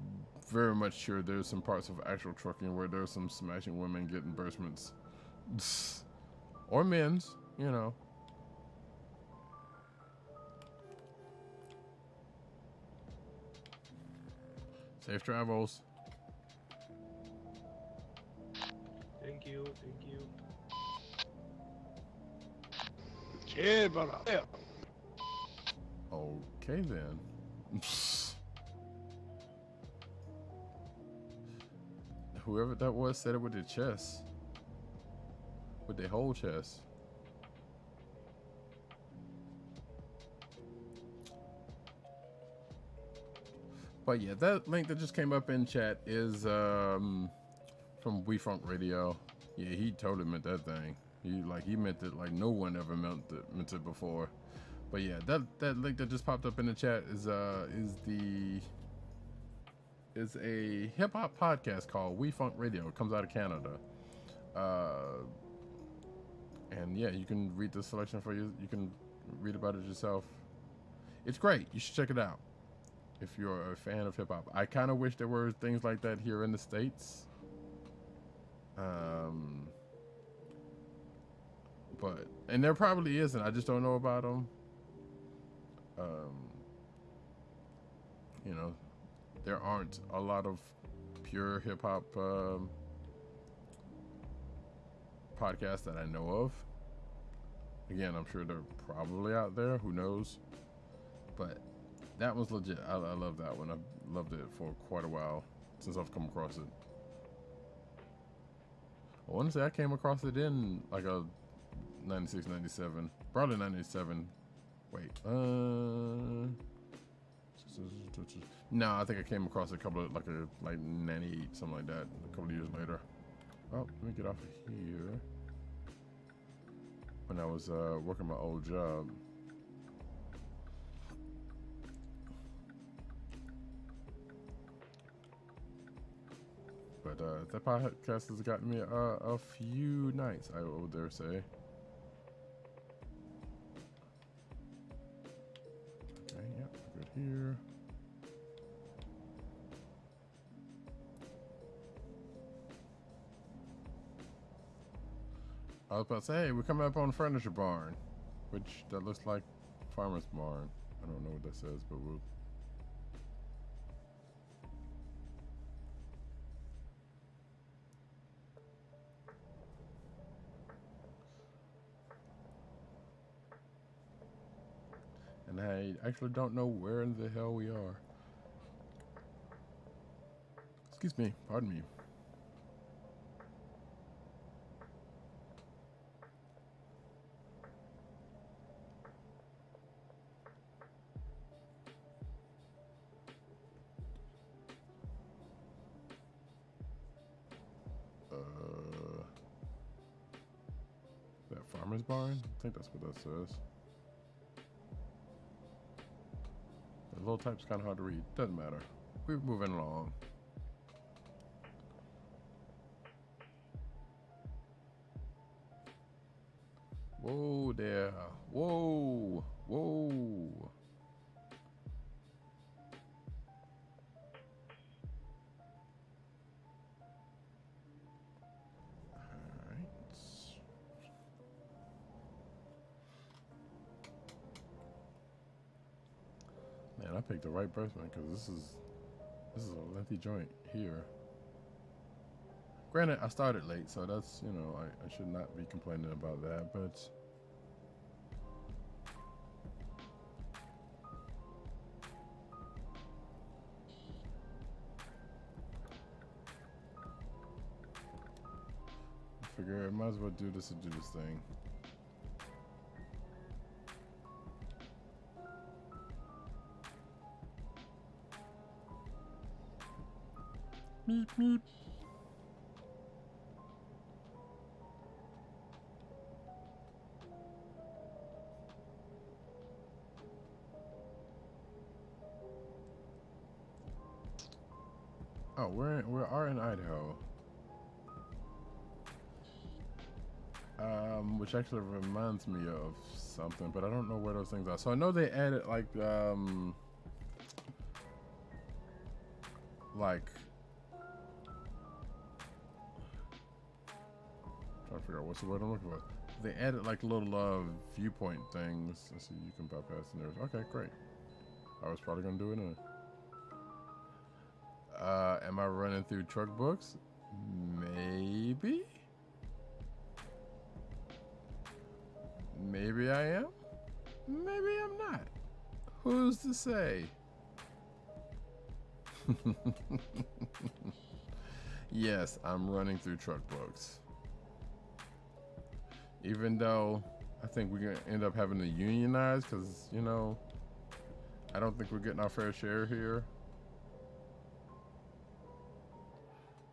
very much sure there's some parts of actual trucking where there's some smashing women getting burstments, or men's. Safe travels. Thank you. Yeah, brother. Okay then. Whoever that was said it with their chest. With their whole chest. But yeah, that link that just came up in chat is from We Funk Radio. Yeah, he totally meant that thing. He meant it like no one ever meant it before. But yeah, that link that just popped up in the chat is a hip hop podcast called We Funk Radio. It comes out of Canada. And yeah, you can read the selection for you. You can read about it yourself. It's great. You should check it out if you're a fan of hip hop. I kind of wish there were things like that here in the States. And there probably isn't. I just don't know about them. There aren't a lot of pure hip hop podcasts that I know of. Again, I'm sure they're probably out there. Who knows? But that was legit. I love that one. I've loved it for quite a while since I've come across it. I want to say I came across it in like a 96, 97. Probably 97. Wait. No, I think I came across a couple of like 98, something like that, a couple of years later. Oh, let me get off of here. When I was working my old job. But that podcast has gotten me a few nights, I would dare say. Okay, yep, good here. I was about to say, hey, we're coming up on Furniture Barn, which that looks like Farmer's Barn. I don't know what that says, but we'll. And I actually don't know where in the hell we are. Excuse me, pardon me. Farmer's Barn? I think that's what that says. The little type's kind of hard to read. Doesn't matter. We're moving along. Whoa there. Whoa. Whoa. Man, I picked the right person because this is a lengthy joint here. Granted, I started late, so that's, you know, I should not be complaining about that, but I figure I might as well do this to do this thing. Meep, meep. Oh, we are in Idaho. Which actually reminds me of something, but I don't know where those things are. So I know they added like trying to figure out what's the word I'm looking for. They added like little viewpoint things. Let's see, you can bypass the nerves. Okay, great. I was probably gonna do it anyway. Am I running through truck books? Maybe. Maybe I am. Maybe I'm not. Who's to say? Yes, I'm running through truck books. Even though I think we're gonna end up having to unionize because, you know, I don't think we're getting our fair share here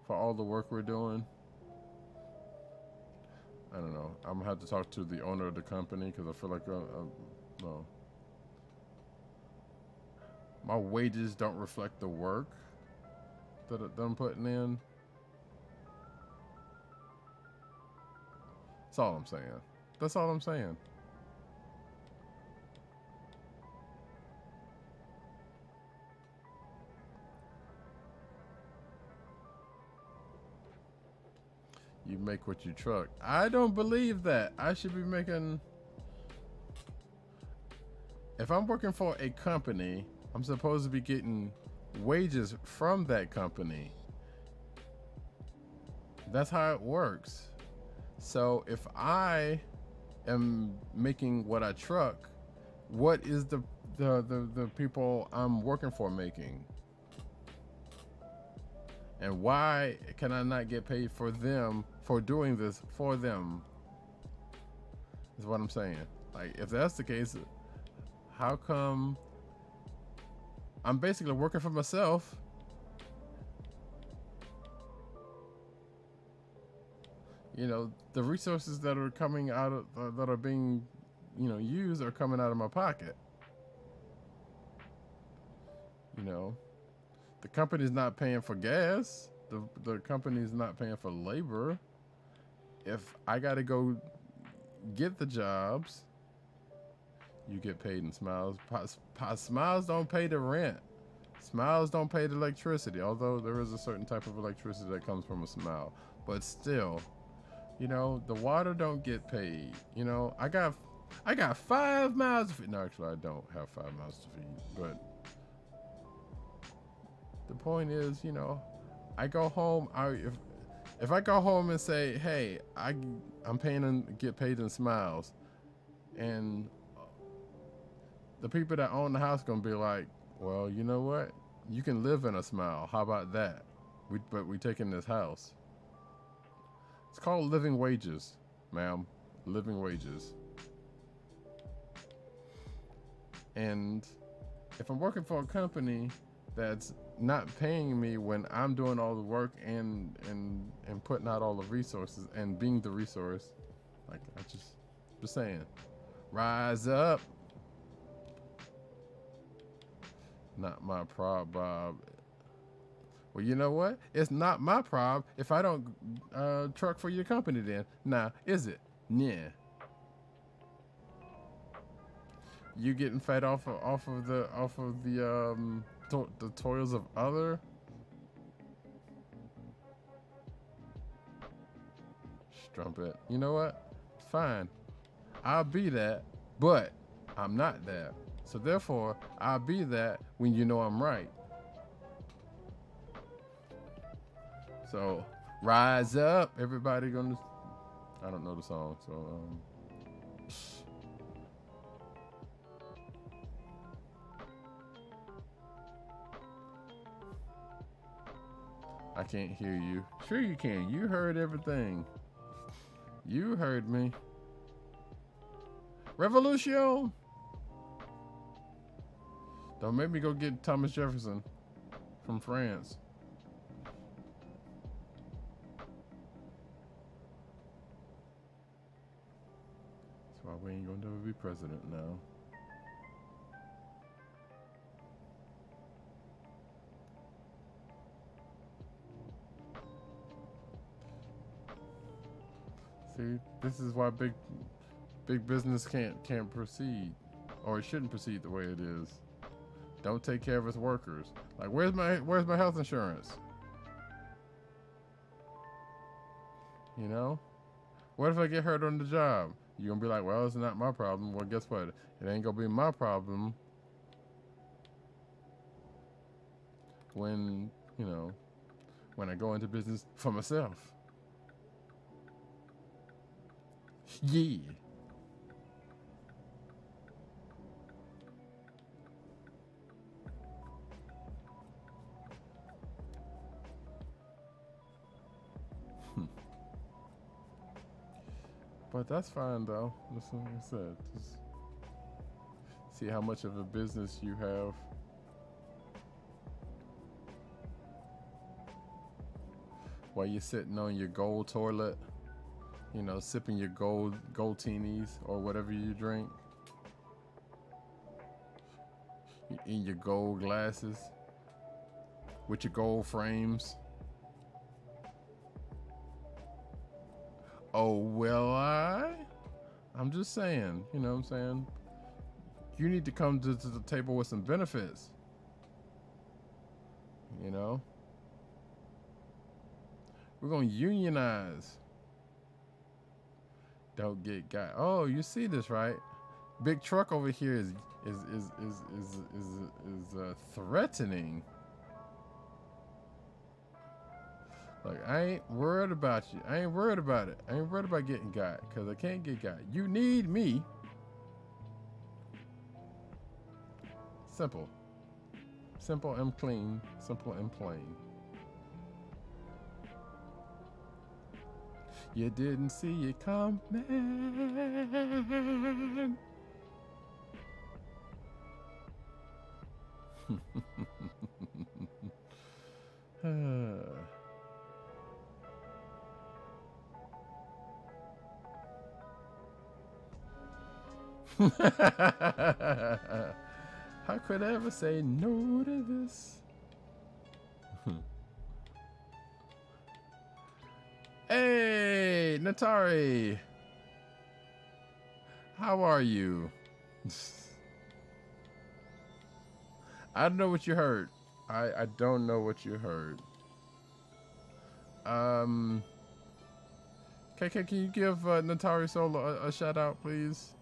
for all the work we're doing. I don't know. I'm gonna have to talk to the owner of the company because I feel like no, my wages don't reflect the work that I'm putting in. That's all I'm saying. That's all I'm saying. You make what you truck. I don't believe that. I should be making... If I'm working for a company, I'm supposed to be getting wages from that company. That's how it works. So if I am making what I truck, what is the people I'm working for making? And why can I not get paid for them for doing this for them? Is what I'm saying. Like, if that's the case, how come I'm basically working for myself? You know, the resources that are coming out of, that are being, you know, used are coming out of my pocket. You know, the company's not paying for gas. The company's not paying for labor. If I got to go get the jobs, you get paid in Smiles. Smiles don't pay the rent. Smiles don't pay the electricity, although there is a certain type of electricity that comes from a Smile. But still, you know, the water don't get paid. You know, I got 5 miles to feed. No, actually, I don't have 5 miles to feed. But the point is, you know, I go home. If I go home and say, hey, I'm paying and get paid in Smiles, and the people that own the house gonna be like, well, you know what? You can live in a Smile. How about that? But we taking this house. It's called living wages, ma'am. Living wages. And if I'm working for a company that's not paying me when I'm doing all the work and putting out all the resources and being the resource, like Just saying. Rise up. Not my problem, Bob. Well, you know what? It's not my problem if I don't truck for your company then. Nah, is it? Yeah. You getting fed off of the toils of other? Strumpet. You know what? Fine. I'll be that, but I'm not that. So therefore, I'll be that when you know I'm right. So rise up, everybody gonna. I don't know the song, so I can't hear you. Sure you can. You heard everything. You heard me. Revolution. Don't make me go get Thomas Jefferson from France. That's why we ain't gonna never be president now. See, this is why big business can't proceed, or it shouldn't proceed the way it is. Don't take care of its workers. Like, where's my health insurance? You know? What if I get hurt on the job? You're gonna be like, well, it's not my problem. Well, guess what? It ain't gonna be my problem when, you know, when I go into business for myself. Yeah. But that's fine though. Just like I said, just see how much of a business you have. While you're sitting on your gold toilet, you know, sipping your gold teenies or whatever you drink. In your gold glasses with your gold frames. Oh, well, I'm just saying, you know what I'm saying? You need to come to the table with some benefits. You know? We're going to unionize. Don't get got. Oh, you see this, right? Big truck over here is threatening. Like, I ain't worried about you. I ain't worried about it. I ain't worried about getting got, because I can't get got. You need me. Simple. Simple and clean. Simple and plain. You didn't see it coming. How could I ever say no to this? Hey, Natari. How are you? I don't know what you heard. I don't know what you heard. KK, can you give Natari Solo a shout out, please?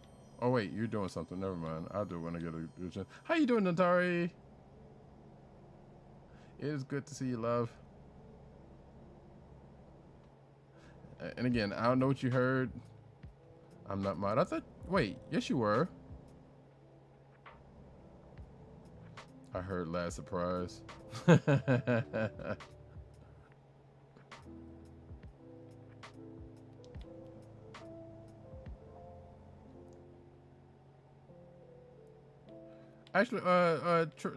Oh wait, you're doing something. Never mind. I'll do it when I get a chance. How you doing, Natari? It is good to see you, love. And again, I don't know what you heard. I'm not mad. I thought. Wait, yes you were. I heard last surprise. Actually,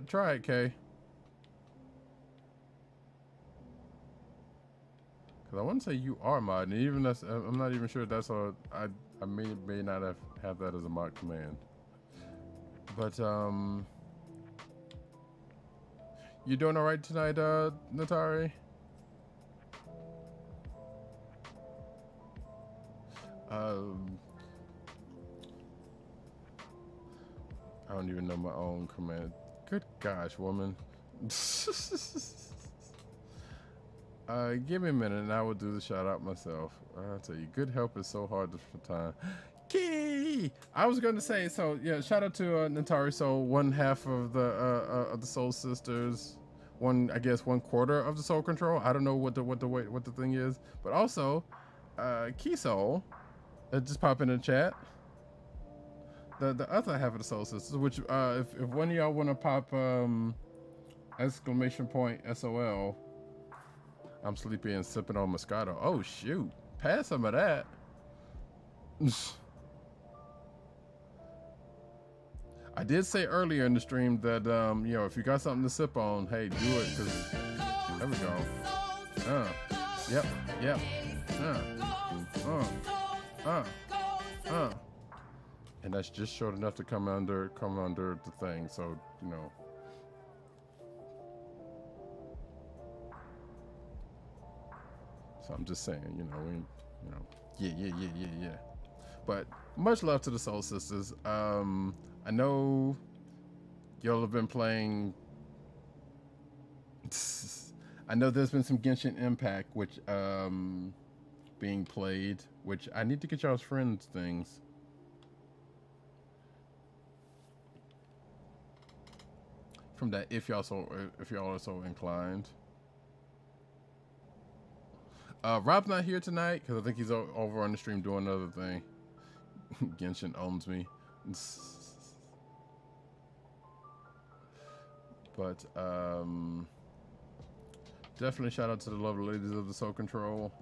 try it, Kay. Cause I want want to say you are mod, and even that's I'm not even sure that's all. I may not have that as a mod command. But you doing all right tonight, Natari? I don't even know my own command. Good gosh, woman. Give me a minute and I will do the shout out myself. I'll tell you, good help is so hard to find. Key! I was going to say, so yeah, shout out to Natari. So one half of the Soul Sisters, I guess 1/4 of the Soul Control. I don't know what the thing is, but also Key Soul. Just pop in the chat. The other half of the Soul Sisters, which if one of y'all want to pop exclamation point SOL. I'm sleepy and sipping on Moscato. Oh shoot, pass some of that. I did say earlier in the stream that you know, if you got something to sip on, hey, do it, because there we go. Yep. And that's just short enough to come under the thing, so you know. So I'm just saying, you know, yeah. But much love to the Soul Sisters. I know y'all have been playing. I know there's been some Genshin Impact, which being played, which I need to get y'all's friends things. From that, if y'all are so inclined. Rob's not here tonight because I think he's over on the stream doing another thing. Genshin owns me. But definitely shout out to the lovely ladies of the Soul Control.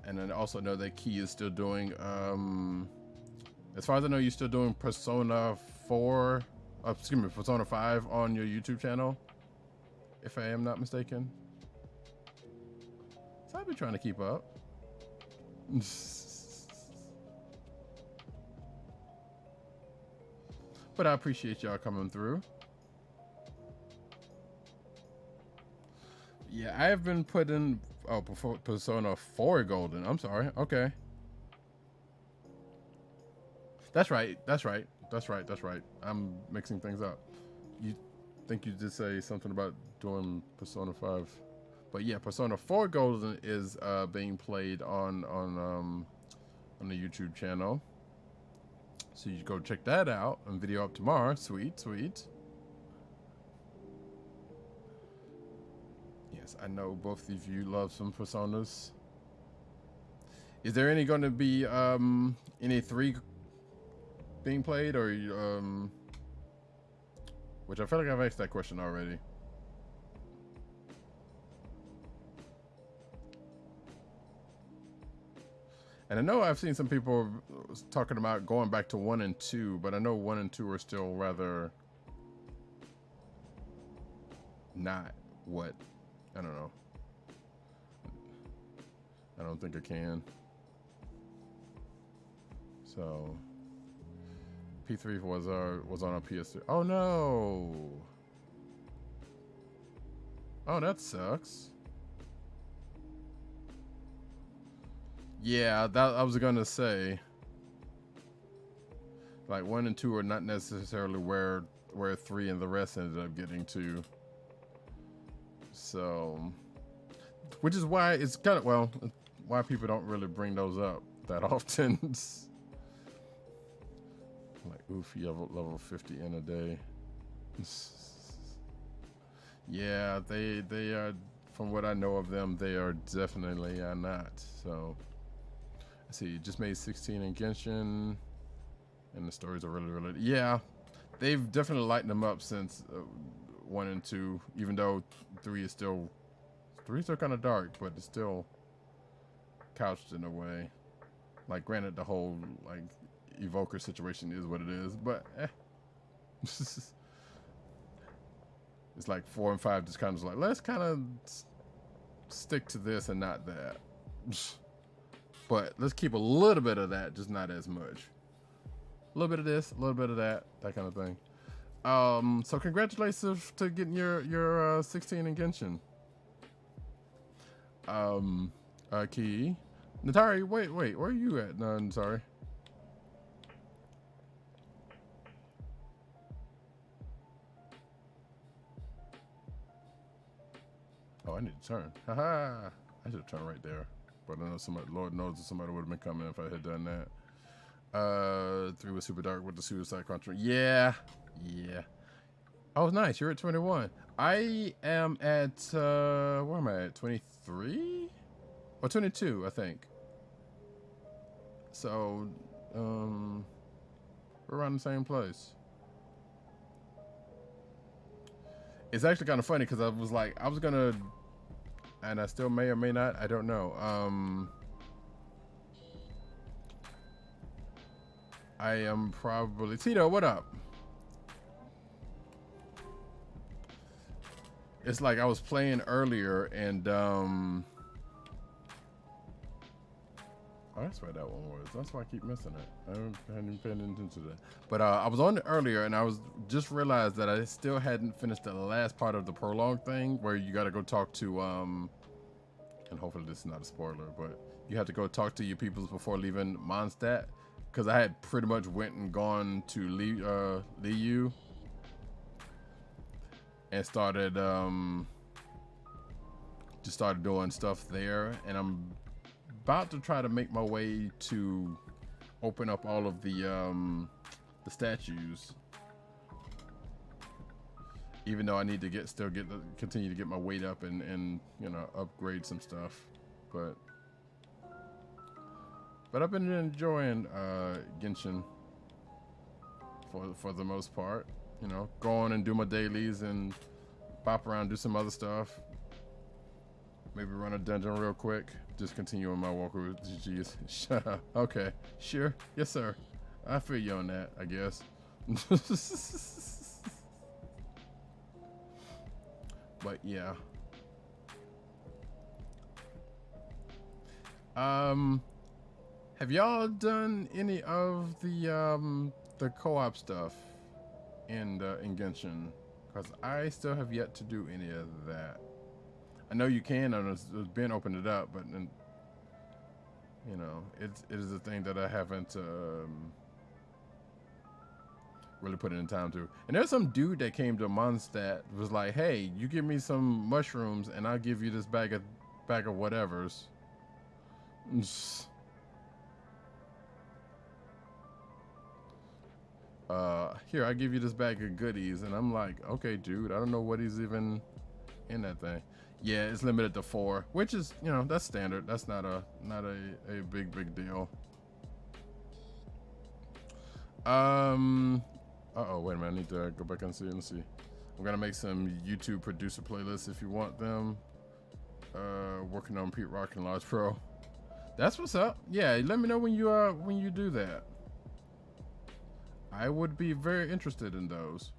And then also know that Key is still doing, as far as I know, you're still doing Persona 5 on your YouTube channel, if I am not mistaken. So I've been trying to keep up. But I appreciate y'all coming through. Yeah, I have been putting Persona 4 Golden. I'm sorry. Okay. That's right. I'm mixing things up. You think you did say something about doing Persona 5. But yeah, Persona 4 Golden is being played on the YouTube channel. So you go check that out and video up tomorrow. Sweet. Yes, I know both of you love some Personas. Is there any going to be any 3 being played, or which I feel like I've asked that question already. And I know I've seen some people talking about going back to 1 and 2, but I know 1 and 2 are still rather not what, I don't know. I don't think I can. So P3 was on a PS3. Oh no. Oh, that sucks. Yeah, that I was gonna say. Like 1 and 2 are not necessarily where 3 and the rest ended up getting to. So, which is why it's kind of, well, why people don't really bring those up that often. Like, oof, you have level 50 in a day. Yeah, they are, from what I know of them, they are definitely not. So, let's see, just made 16 in Genshin, and the stories are really, yeah, they've definitely lightened them up since 1 and 2, even though 3 is still kind of dark, but it's still couched in a way. Like, granted, the whole, like, evoker situation is what it is, but it's like 4 and 5 just kind of like, let's kind of stick to this and not that. But let's keep a little bit of that, just not as much. A little bit of this, a little bit of that kind of thing. So congratulations to getting your 16 in Genshin. Key. Natari, wait, where are you at? No, I'm sorry. Oh, I need to turn. Haha. I should turn right there. But I know somebody, Lord knows that somebody would have been coming if I had done that. 3 was super dark with the suicide contract. Yeah. Oh, nice. You're at 21. I am at, where am I at? 23? Or 22, I think. So, we're around the same place. It's actually kind of funny because I was like, I was gonna, and I still may or may not, I don't know. I am probably, Tito, what up? It's like I was playing earlier and, oh, that's why that one was. That's why I keep missing it. I hadn't paid attention to that. But I was on it earlier, and I was just realized that I still hadn't finished the last part of the prologue thing, where you got to go talk to and hopefully this is not a spoiler, but you have to go talk to your peoples before leaving Mondstadt, because I had pretty much went and gone to Liu and started just started doing stuff there, and I'm about to try to make my way to open up all of the statues, even though I need to continue to get my weight up and you know, upgrade some stuff, but I've been enjoying Genshin for the most part. You know, go on and do my dailies and bop around, do some other stuff. Maybe run a dungeon real quick. Just continue on my walk with GG's. Shut up. Okay, sure. Yes, sir. I feel you on that, I guess. But yeah. Have y'all done any of the co-op stuff in Genshin? Because I still have yet to do any of that. I know you can, and Ben opened it up, but you know, it is a thing that I haven't really put in time to. And there's some dude that came to Mondstadt, was like, "Hey, you give me some mushrooms, and I'll give you this bag of whatevers." Here, I give you this bag of goodies, and I'm like, okay, dude, I don't know what he's even in that thing. Yeah, it's limited to 4, which is, you know, that's standard. That's not a big deal. Uh-oh, wait a minute, I need to go back and see. Let's see. I'm gonna make some YouTube producer playlists if you want them. Working on Pete Rock and Large Pro. That's what's up. Yeah, let me know when you do that. I would be very interested in those.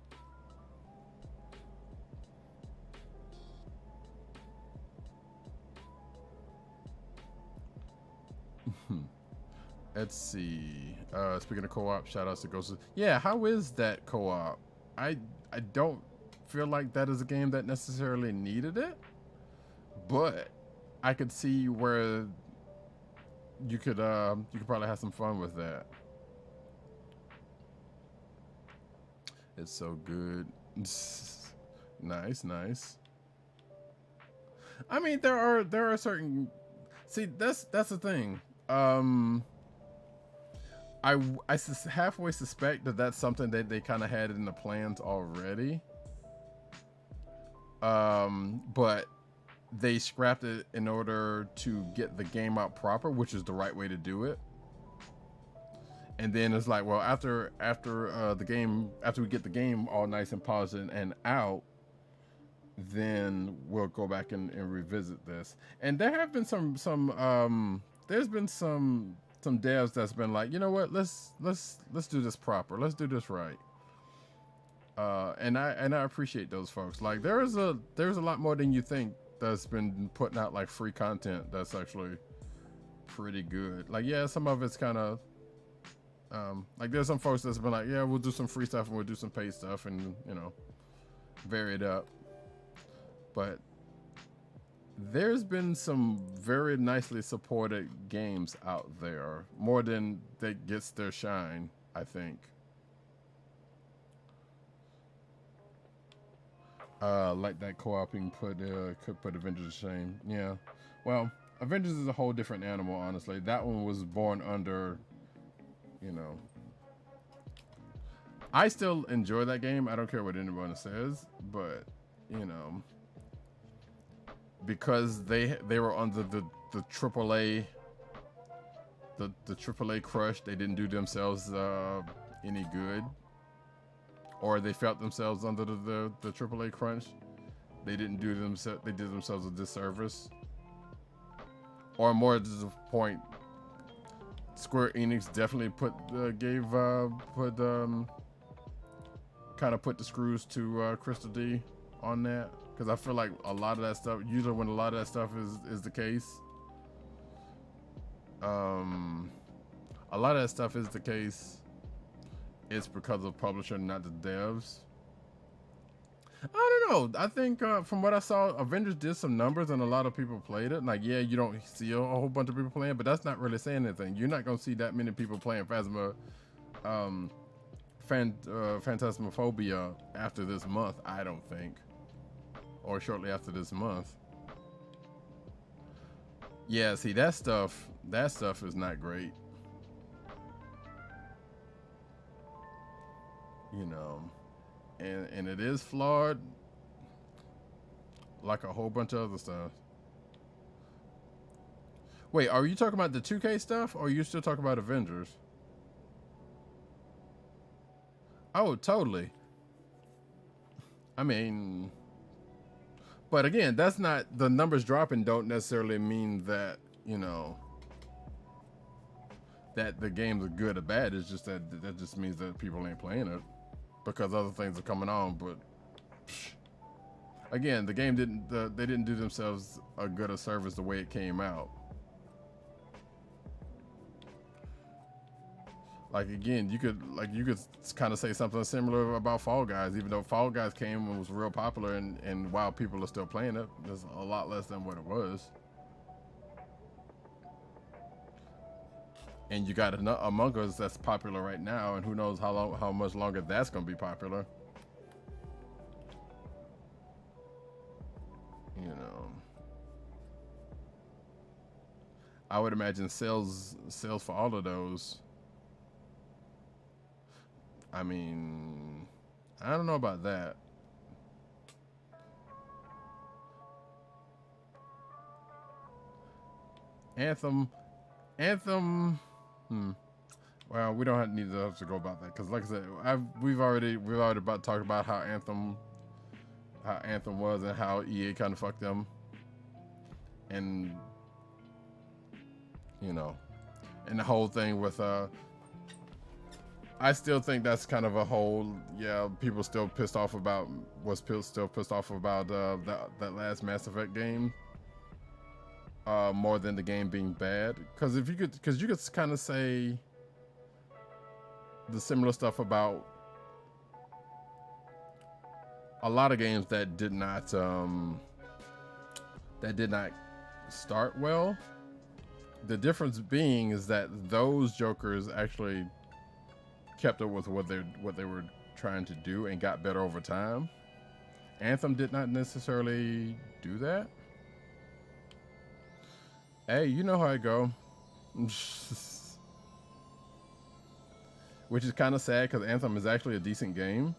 Let's see. Speaking of co-op, shout outs to Ghost. Yeah, how is that co-op? I don't feel like that is a game that necessarily needed it, but I could see where you could probably have some fun with that. It's so good. Nice. I mean, there are certain. See, that's the thing. I halfway suspect that that's something that they kind of had in the plans already. But they scrapped it in order to get the game out proper, which is the right way to do it. And then it's like, well, after we get the game all nice and polished and out, then we'll go back and revisit this. And there have been some there's been some some devs that's been like, you know what, let's do this proper. Let's do this right. And I appreciate those folks. Like there's a lot more than you think that's been putting out like free content that's actually pretty good. Like yeah, some of it's kind of like there's some folks that's been like, yeah, we'll do some free stuff and we'll do some paid stuff and you know, vary it up. But there's been some very nicely supported games out there, more than that gets their shine, I think. Like that co-oping could put Avengers to shame. Yeah. Well, Avengers is a whole different animal, honestly. That one was born under, you know. I still enjoy that game. I don't care what anyone says, but you know, because they were under the AAA the AAA crush, they didn't do themselves any good. Or they felt themselves under the AAA crunch. They didn't do themselves. They did themselves a disservice. Or more to the point, Square Enix definitely kind of put the screws to Crystal D on that, because I feel like a lot of that stuff. Usually, when a lot of that stuff is the case, a lot of that stuff is the case. It's because of publisher, not the devs. I don't know. I think from what I saw, Avengers did some numbers and a lot of people played it. Like, yeah, you don't see a whole bunch of people playing, but that's not really saying anything. You're not going to see that many people playing Phantasmophobia after this month, I don't think. Or shortly after this month. Yeah, see, that stuff is not great. You know, and it is flawed, like a whole bunch of other stuff. Wait, are you talking about the 2K stuff, or are you still talking about Avengers? Oh, totally. I mean, but again, that's not, the numbers dropping don't necessarily mean that, you know, that the games are good or bad. It's just that just means that people ain't playing it because other things are coming on. But again, the game they didn't do themselves a good a service the way it came out. Like again, you could kind of say something similar about Fall Guys, even though Fall Guys came and was real popular, and while people are still playing it, there's a lot less than what it was. And you got Among Us that's popular right now, and who knows how much longer that's gonna be popular. You know, I would imagine sales for all of those. I mean, I don't know about that. Anthem. Well, we don't need to go about that because, like I said, we've already talked about how Anthem was and how EA kind of fucked them, and you know, and the whole thing with I still think that's kind of a whole, yeah, people still pissed off about that last Mass Effect game. More than the game being bad, because you could kind of say the similar stuff about a lot of games that did not start well. The difference being is that those jokers actually kept up with what they were trying to do and got better over time. Anthem did not necessarily do that. Hey, you know how I go. Which is kind of sad because Anthem is actually a decent game.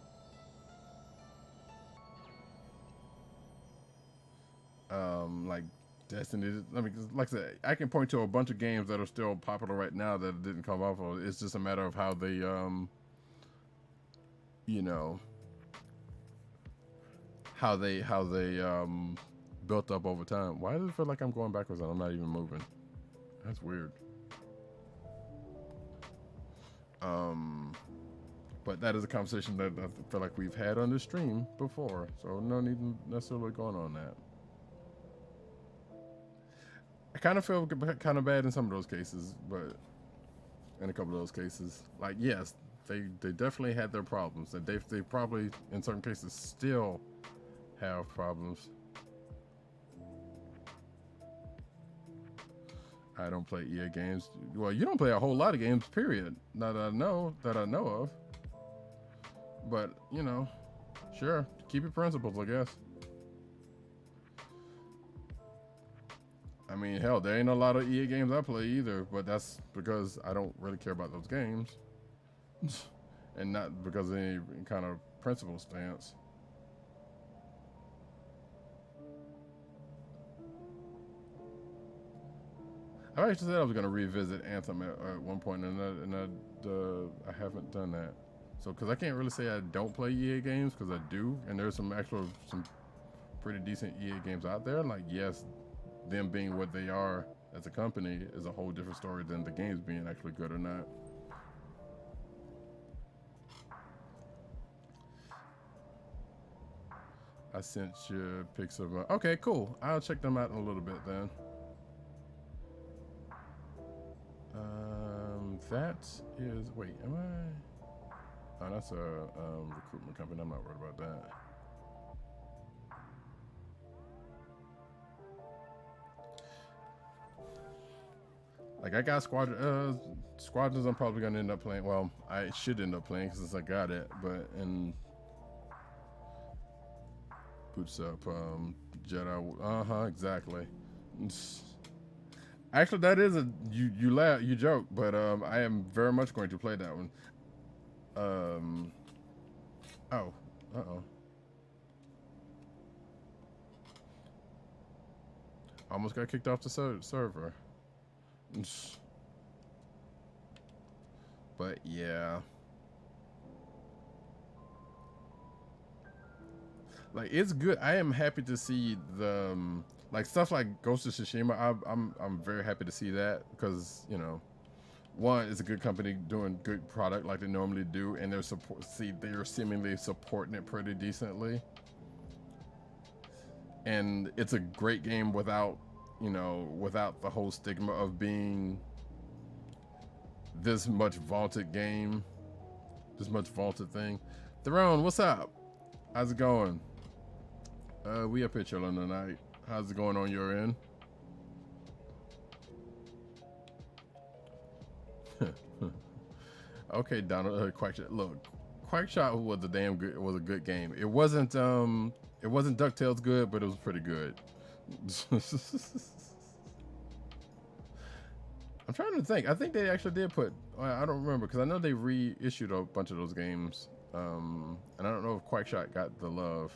Like Destiny. I mean, like I said, I can point to a bunch of games that are still popular right now that didn't come off of. It's just a matter of how they, you know, how they built up over time. Why does it feel like I'm going backwards and I'm not even moving? That's weird. But that is a conversation that I feel like we've had on the stream before, so no need necessarily going on that. I kind of feel kind of bad in some of those cases, but in a couple of those cases, like yes, they definitely had their problems, and they probably in certain cases still have problems. I don't play EA games. Well, you don't play a whole lot of games, period. That I know of. But you know, sure, keep your principles, I guess. I mean, hell, there ain't a lot of EA games I play either, but that's because I don't really care about those games, and not because of any kind of principle stance. I actually said I was going to revisit Anthem at one point, and I haven't done that. So, because I can't really say I don't play EA games, because I do, and there's some pretty decent EA games out there. Like, yes, them being what they are as a company is a whole different story than the games being actually good or not. I sent you pics of okay, cool. I'll check them out in a little bit then. That is, wait, am I? Oh, that's a recruitment company. I'm not worried about that. Like, I got Squadrons I'm probably going to end up playing. Well, I should end up playing since I got it, but, and boots up, Jedi, exactly. Actually, that is you laugh, you joke, but I am very much going to play that one. Almost got kicked off the server. But yeah, like it's good. I am happy to see the like stuff like Ghost of Tsushima. I'm very happy to see that, because you know, one, it's a good company doing good product like they normally do, and they're seemingly supporting it pretty decently, and it's a great game without the whole stigma of being this much vaunted game, this much vaunted thing. Throne, what's up? How's it going? We up here chilling tonight. How's it going on your end? Okay, Donald. Quackshot. Look, Quackshot was a good game. It wasn't DuckTales good, but it was pretty good. I'm trying to think. I think they actually did put. I don't remember, because I know they reissued a bunch of those games, and I don't know if Quackshot got the love.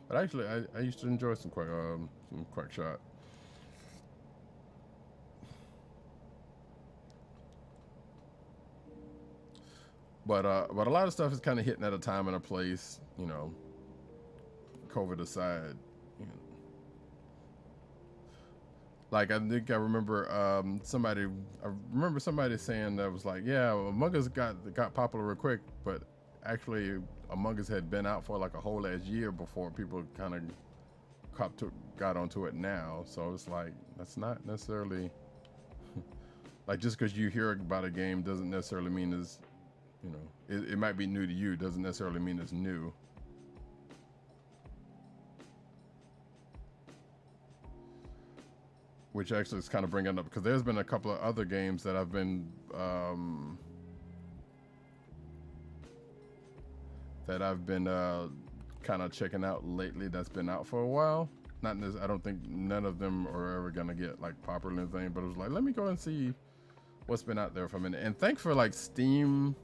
But actually, I used to enjoy some Quackshot. But a lot of stuff is kind of hitting at a time and a place, you know, COVID aside. You know. Like, I think I remember somebody saying that was like, yeah, Among Us got popular real quick, but actually Among Us had been out for like a whole last year before people kind of got onto it now. So it's like, that's not necessarily like, just because you hear about a game doesn't necessarily mean it's, you know, it might be new to you, doesn't necessarily mean it's new. Which actually is kind of bringing up, because there's been a couple of other games that I've been kind of checking out lately that's been out for a while. I don't think none of them are ever gonna get like popular and anything, but it was like, let me go and see what's been out there for a minute. And thanks for like Steam.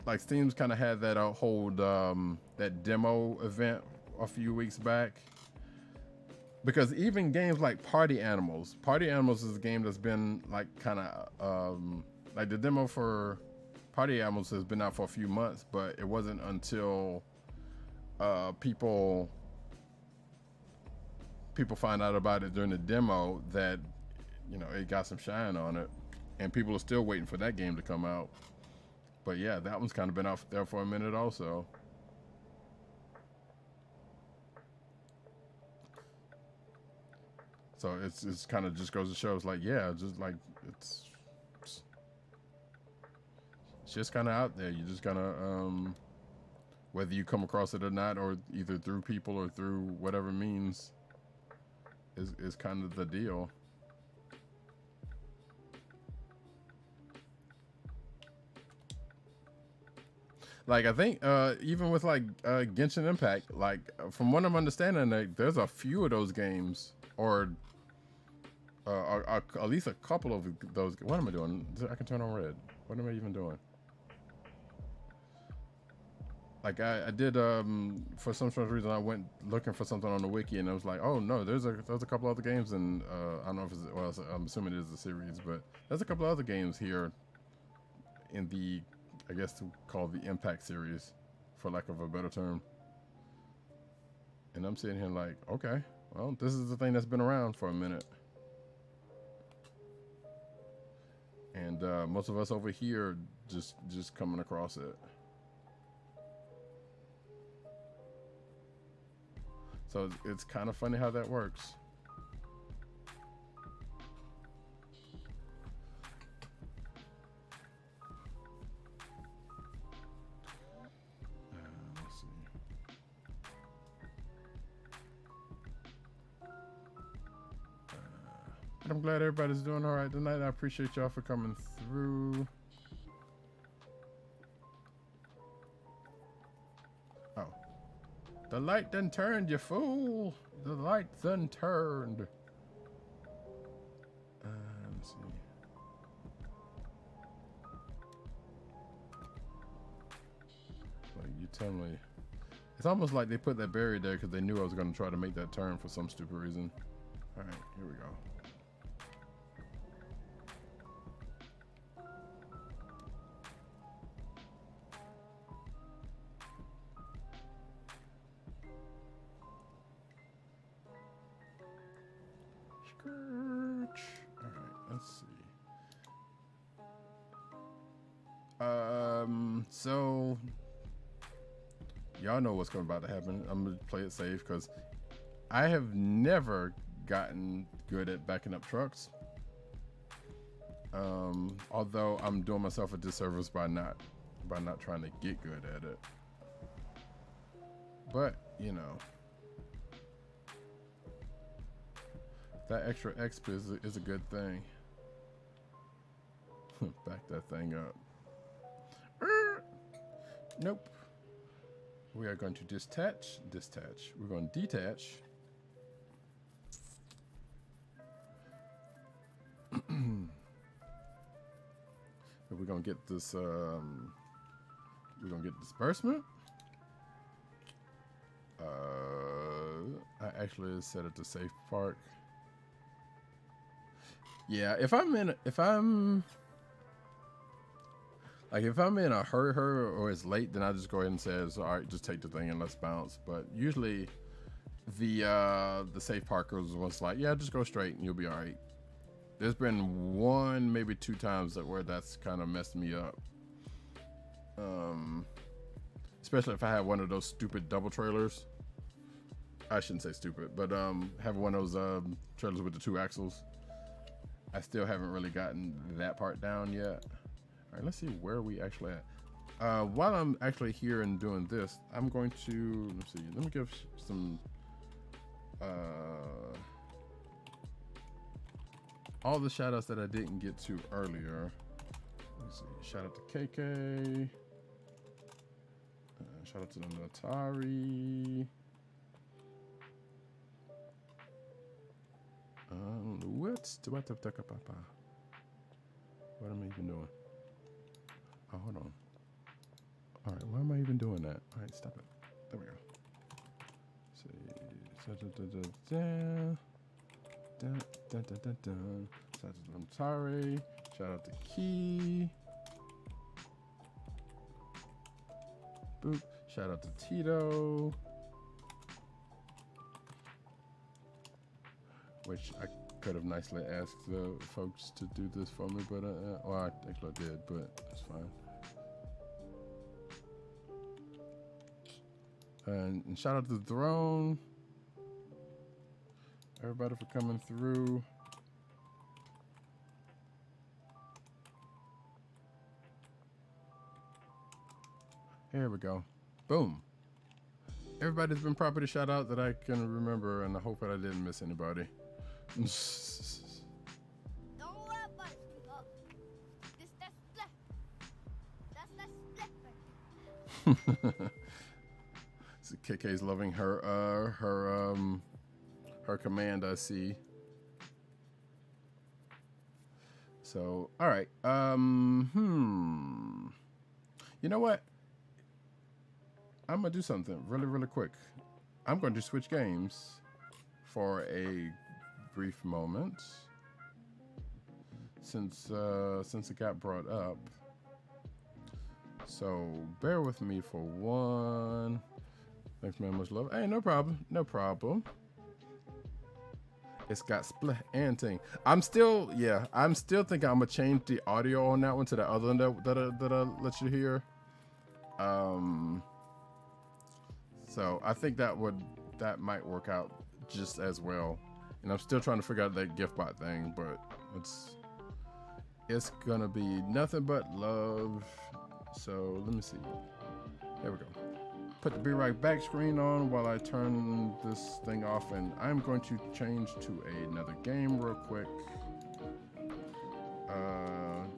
Like, Steam's kind of had that whole that demo event a few weeks back. Because even games like Party Animals is a game that's been like kind of like the demo for Party Animals has been out for a few months, but it wasn't until people find out about it during the demo that, you know, it got some shine on it, and people are still waiting for that game to come out. But yeah, that one's kind of been out there for a minute also. So it's kind of just goes to show, it's like, yeah, just like it's just kind of out there. You just gotta whether you come across it or not, or either through people or through whatever means, is kind of the deal. Like, I think even with like Genshin Impact, like from what I'm understanding, like, there's a few of those games, or at least a couple of those. What am I doing? I can turn on red. What am I even doing? Like I did for some sort of reason I went looking for something on the wiki, and I was like, oh no, there's a couple other games, and I don't know if it's, well, I'm assuming it is a series, but there's a couple other games here in the, I guess to call the Impact series, for lack of a better term. And I'm sitting here like, okay, well, this is the thing that's been around for a minute. And most of us over here just coming across it. So it's kind of funny how that works. Let's see. But I'm glad everybody's doing all right tonight. I appreciate y'all for coming through. Oh. The light done turned, you fool. The light done turned. Let's see. Like, you tell me. It's almost like they put that barrier there because they knew I was going to try to make that turn for some stupid reason. All right, here we go. So y'all know what's about to happen. I'm gonna play it safe because I have never gotten good at backing up trucks. Although I'm doing myself a disservice by not trying to get good at it. But you know, that extra XP is a good thing. Back that thing up. Nope. We are going to detach. We're going to detach. We're going to get this, we're going to get disbursement. I actually set it to safe park. Yeah, if I'm in a hurry or it's late, then I just go ahead and say, all right, just take the thing and let's bounce. But usually the safe parkers was like, yeah, just go straight and you'll be all right. There's been one, maybe two times where that's kind of messed me up. Especially if I have one of those stupid double trailers. I shouldn't say stupid, but have one of those trailers with the 2 axles. I still haven't really gotten that part down yet. All right, let's see where we actually at. While I'm actually here and doing this, I'm going to, let's see, let me give some, all the shout outs that I didn't get to earlier. Let's see, shout out to KK. Shout out to the Natari. What am I even doing? Oh, hold on. All right, why am I even doing that? All right, stop it. There we go. Shout out to Tare. Shout out to Key. Boop. Shout out to Tito. Which could have nicely asked the folks to do this for me, but well, I actually did, but it's fine. And shout out to the Throne. Everybody for coming through. Here we go. Boom. Everybody's been properly shout out that I can remember, and I hope that I didn't miss anybody. So KK's loving her her command, I see. So all right. You know what? I'm gonna do something really quick. I'm going to switch games for a brief moment since it got brought up. So bear with me for one. Thanks, man. Much love. Hey, no problem. No problem. It's got split and ting. I'm still thinking I'm gonna change the audio on that one to the other one that I let you hear. So I think that might work out just as well. And I'm still trying to figure out that gift bot thing, but it's gonna be nothing but love. So let me see. There we go. Put the Be Right Back screen on while I turn this thing off, and I'm going to change to another game real quick.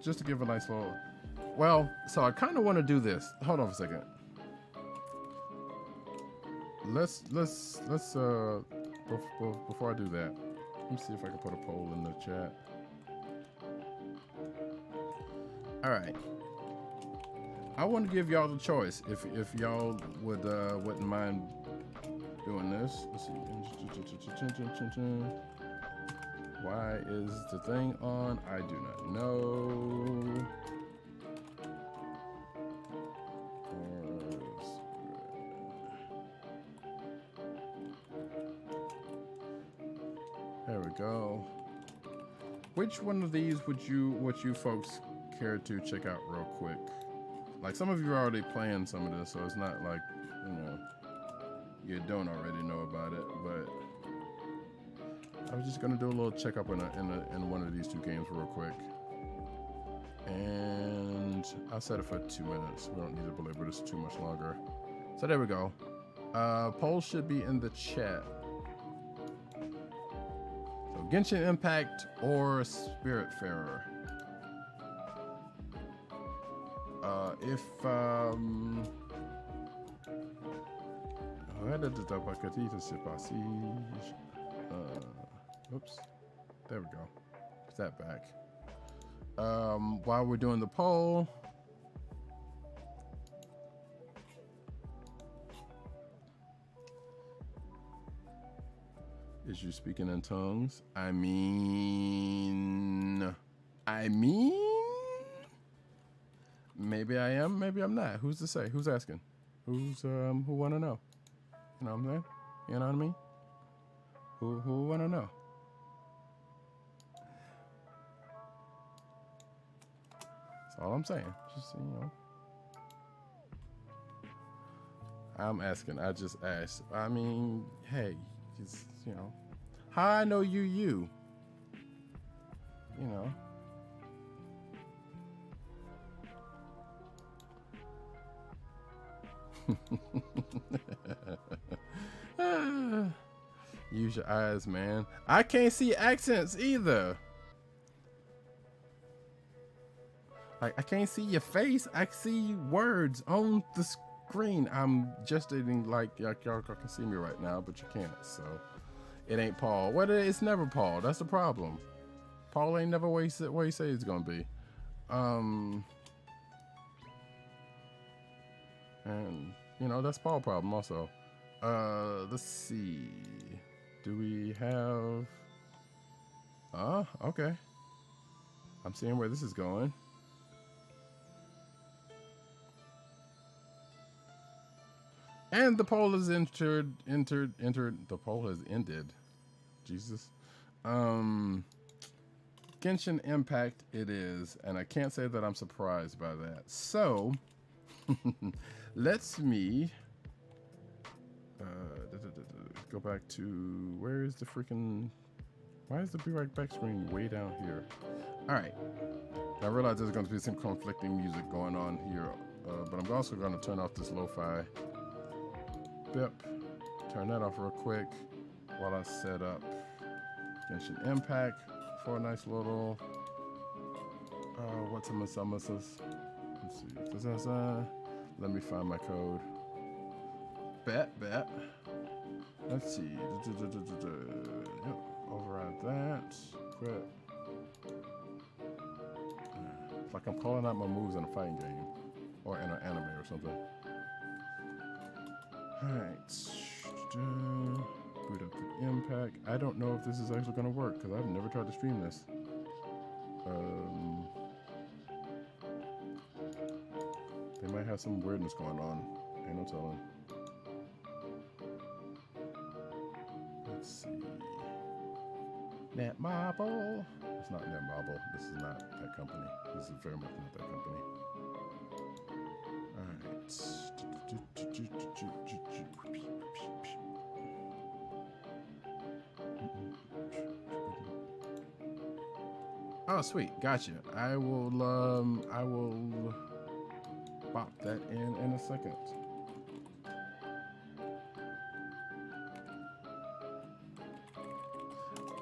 Just to give a nice little. Well, so I kind of want to do this. Hold on for a second. Let's before I do that, let me see if I can put a poll in the chat. All right, I want to give y'all the choice if y'all wouldn't mind doing this. Let's see. Why is the thing on? I do not know. There we go. Which one of these would you folks care to check out real quick? Like, some of you are already playing some of this, so it's not like, you don't already know about it, but I was just gonna do a little checkup in one of these two games real quick. And I'll set it for 2 minutes. We don't need to belabor this too much longer. So there we go. Polls should be in the chat. Genshin Impact or Spiritfarer. Oops. There we go. Put that back. While we're doing the poll, is you speaking in tongues? I mean, maybe I am, maybe I'm not. Who's to say? Who's asking? Who wanna know? You know what I'm saying? You know what I mean? Who wanna know? That's all I'm saying. Just, I'm asking. I just asked. I mean, hey, just, how I know you. Use your eyes, man. I can't see accents either. I can't see your face. I see words on the screen. I'm gesturing like y'all can see me right now, but you can't. So it ain't Paul. It's never Paul. That's the problem. Paul ain't never where he say it's gonna be. And that's Paul's problem also. Let's see. Do we have? Okay. I'm seeing where this is going. And the poll is entered. The poll has ended. Jesus. Genshin Impact it is, and I can't say that I'm surprised by that. So, let's me go back to, where is the freaking, why is the Be Right Back screen way down here? All right, I realize there's going to be some conflicting music going on here, but I'm also going to turn off this lo-fi. Bip, turn that off real quick while I set up Genshin Impact for a nice little, what's a summons? Let's see, let me find my code. Bet. Let's see. Yep. Override that. Quit. It's like I'm calling out my moves in a fighting game. Or in an anime or something. Alright. Boot up the Impact. I don't know if this is actually going to work because I've never tried to stream this. They might have some weirdness going on. Ain't no telling. Let's see. Netmarble. It's not Netmarble. This is not that company. This is very much not that company. Alright. Oh, sweet. Gotcha. I will pop that in a second.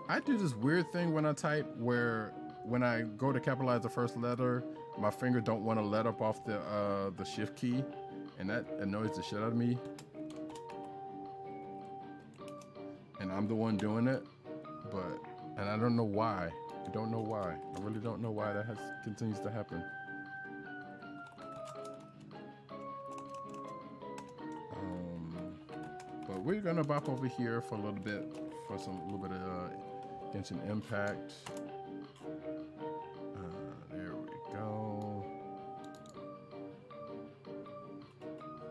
I do this weird thing when I type where when I go to capitalize the first letter, my finger don't want to let up off the shift key, and that annoys the shit out of me. And I'm the one doing it, and I don't know why. I don't know why. I really don't know why that continues to happen. But we're gonna bop over here for a little bit for a little bit of Genshin Impact. There we go.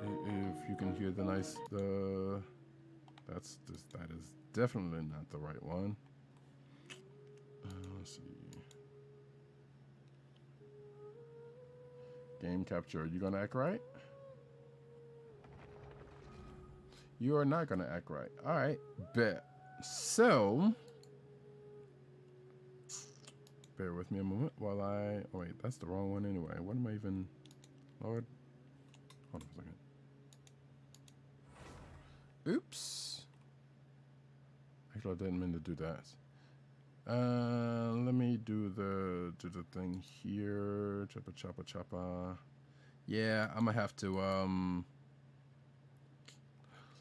If you can hear the nice that is definitely not the right one. Let's see. Game capture. Are you gonna act right? You are not gonna act right. All right, bet. So, bear with me a moment while oh wait, that's the wrong one anyway. What am I even, Lord? Hold on a second. Oops. Actually, I didn't mean to do that. Let me do the thing here. Choppa. Yeah, I'm gonna have to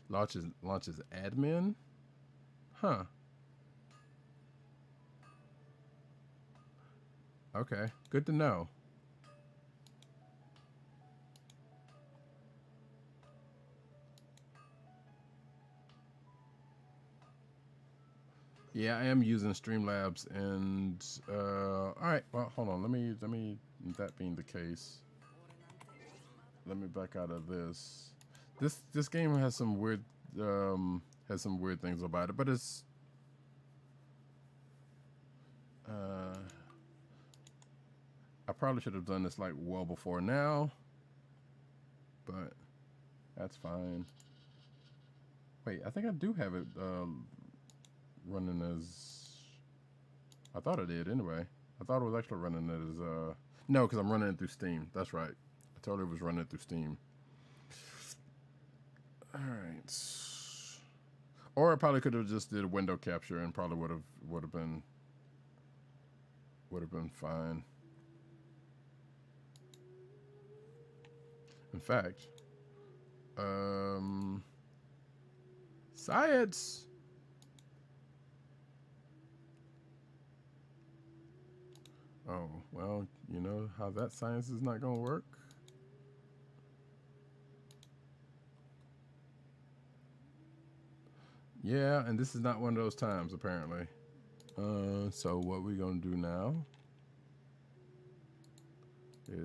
launch as admin. Huh. Okay, good to know. Yeah, I am using Streamlabs, and all right. Well, hold on. Let me. That being the case, let me back out of this. This game has some weird things about it, but it's I probably should have done this like well before now, but that's fine. Wait, I think I do have it running as, I thought I did anyway. I thought it was actually running as no, because I'm running it through Steam. That's right. I totally was running it through Steam. All right. Or I probably could have just did a window capture and probably would have been fine. In fact, science. Oh, well, you know how that science is not going to work? Yeah, and this is not one of those times, apparently. So what we're going to do now is...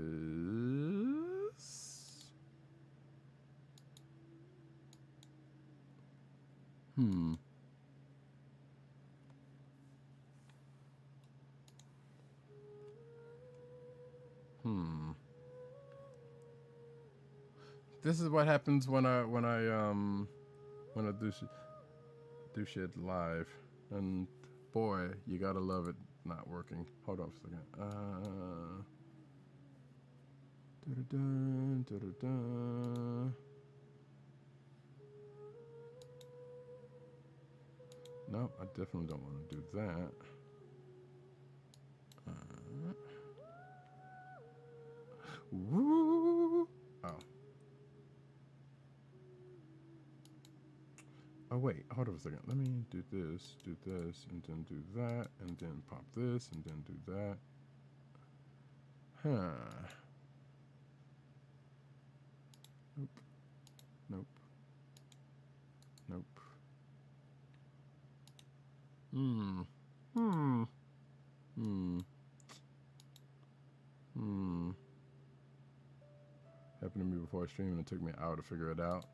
this is what happens when I do shit live, and boy, you gotta love it not working. Hold on a second. Da-da-dun, da-da-dun. No, I definitely don't want to do that. Woo! Oh. Oh wait, hold on a second. Let me do this, and then do that, and then pop this, and then do that. Huh. Nope. Nope. Nope. Hmm. Hmm. Hmm. Hmm. Happened to me before I streamed, and it took me an hour to figure it out.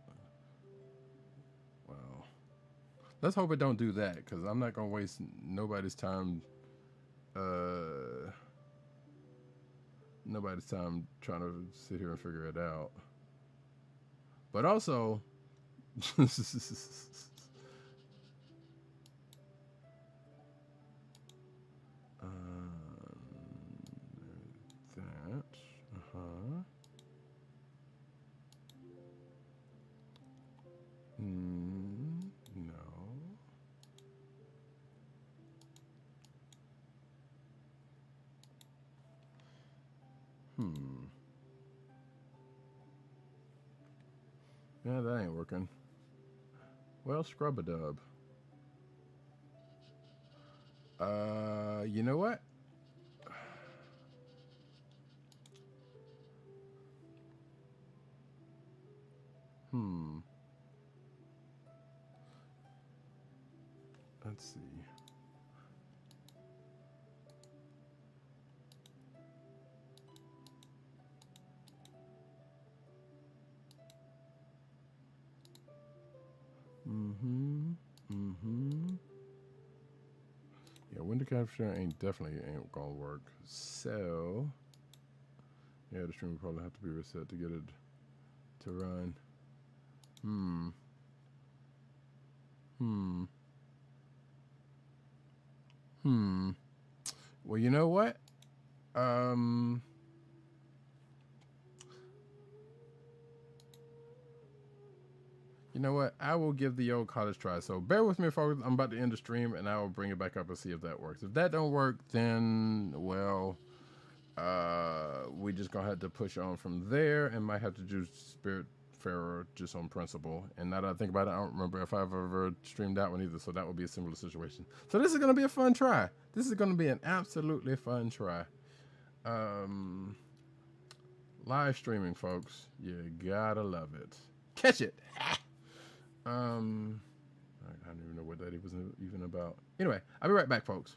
Well, let's hope it don't do that, because I'm not gonna waste nobody's time. Nobody's time trying to sit here and figure it out. But also, that. No. Yeah, that ain't working. Well, scrub-a-dub. You know what? Let's see. Yeah, window capture definitely ain't gonna work. So, yeah, the stream will probably have to be reset to get it to run. Well, you know what? You know what? I will give the old college try. So bear with me, folks. I'm about to end the stream, and I will bring it back up and see if that works. If that don't work, then, well, we just gonna have to push on from there, and might have to do Spiritfarer just on principle. And now that I think about it, I don't remember if I've ever streamed that one either, so that would be a similar situation. So this is gonna be a fun try. This is gonna be an absolutely fun try. Live streaming, folks. You gotta love it. Catch it. I don't even know what that was even about. Anyway, I'll be right back, folks.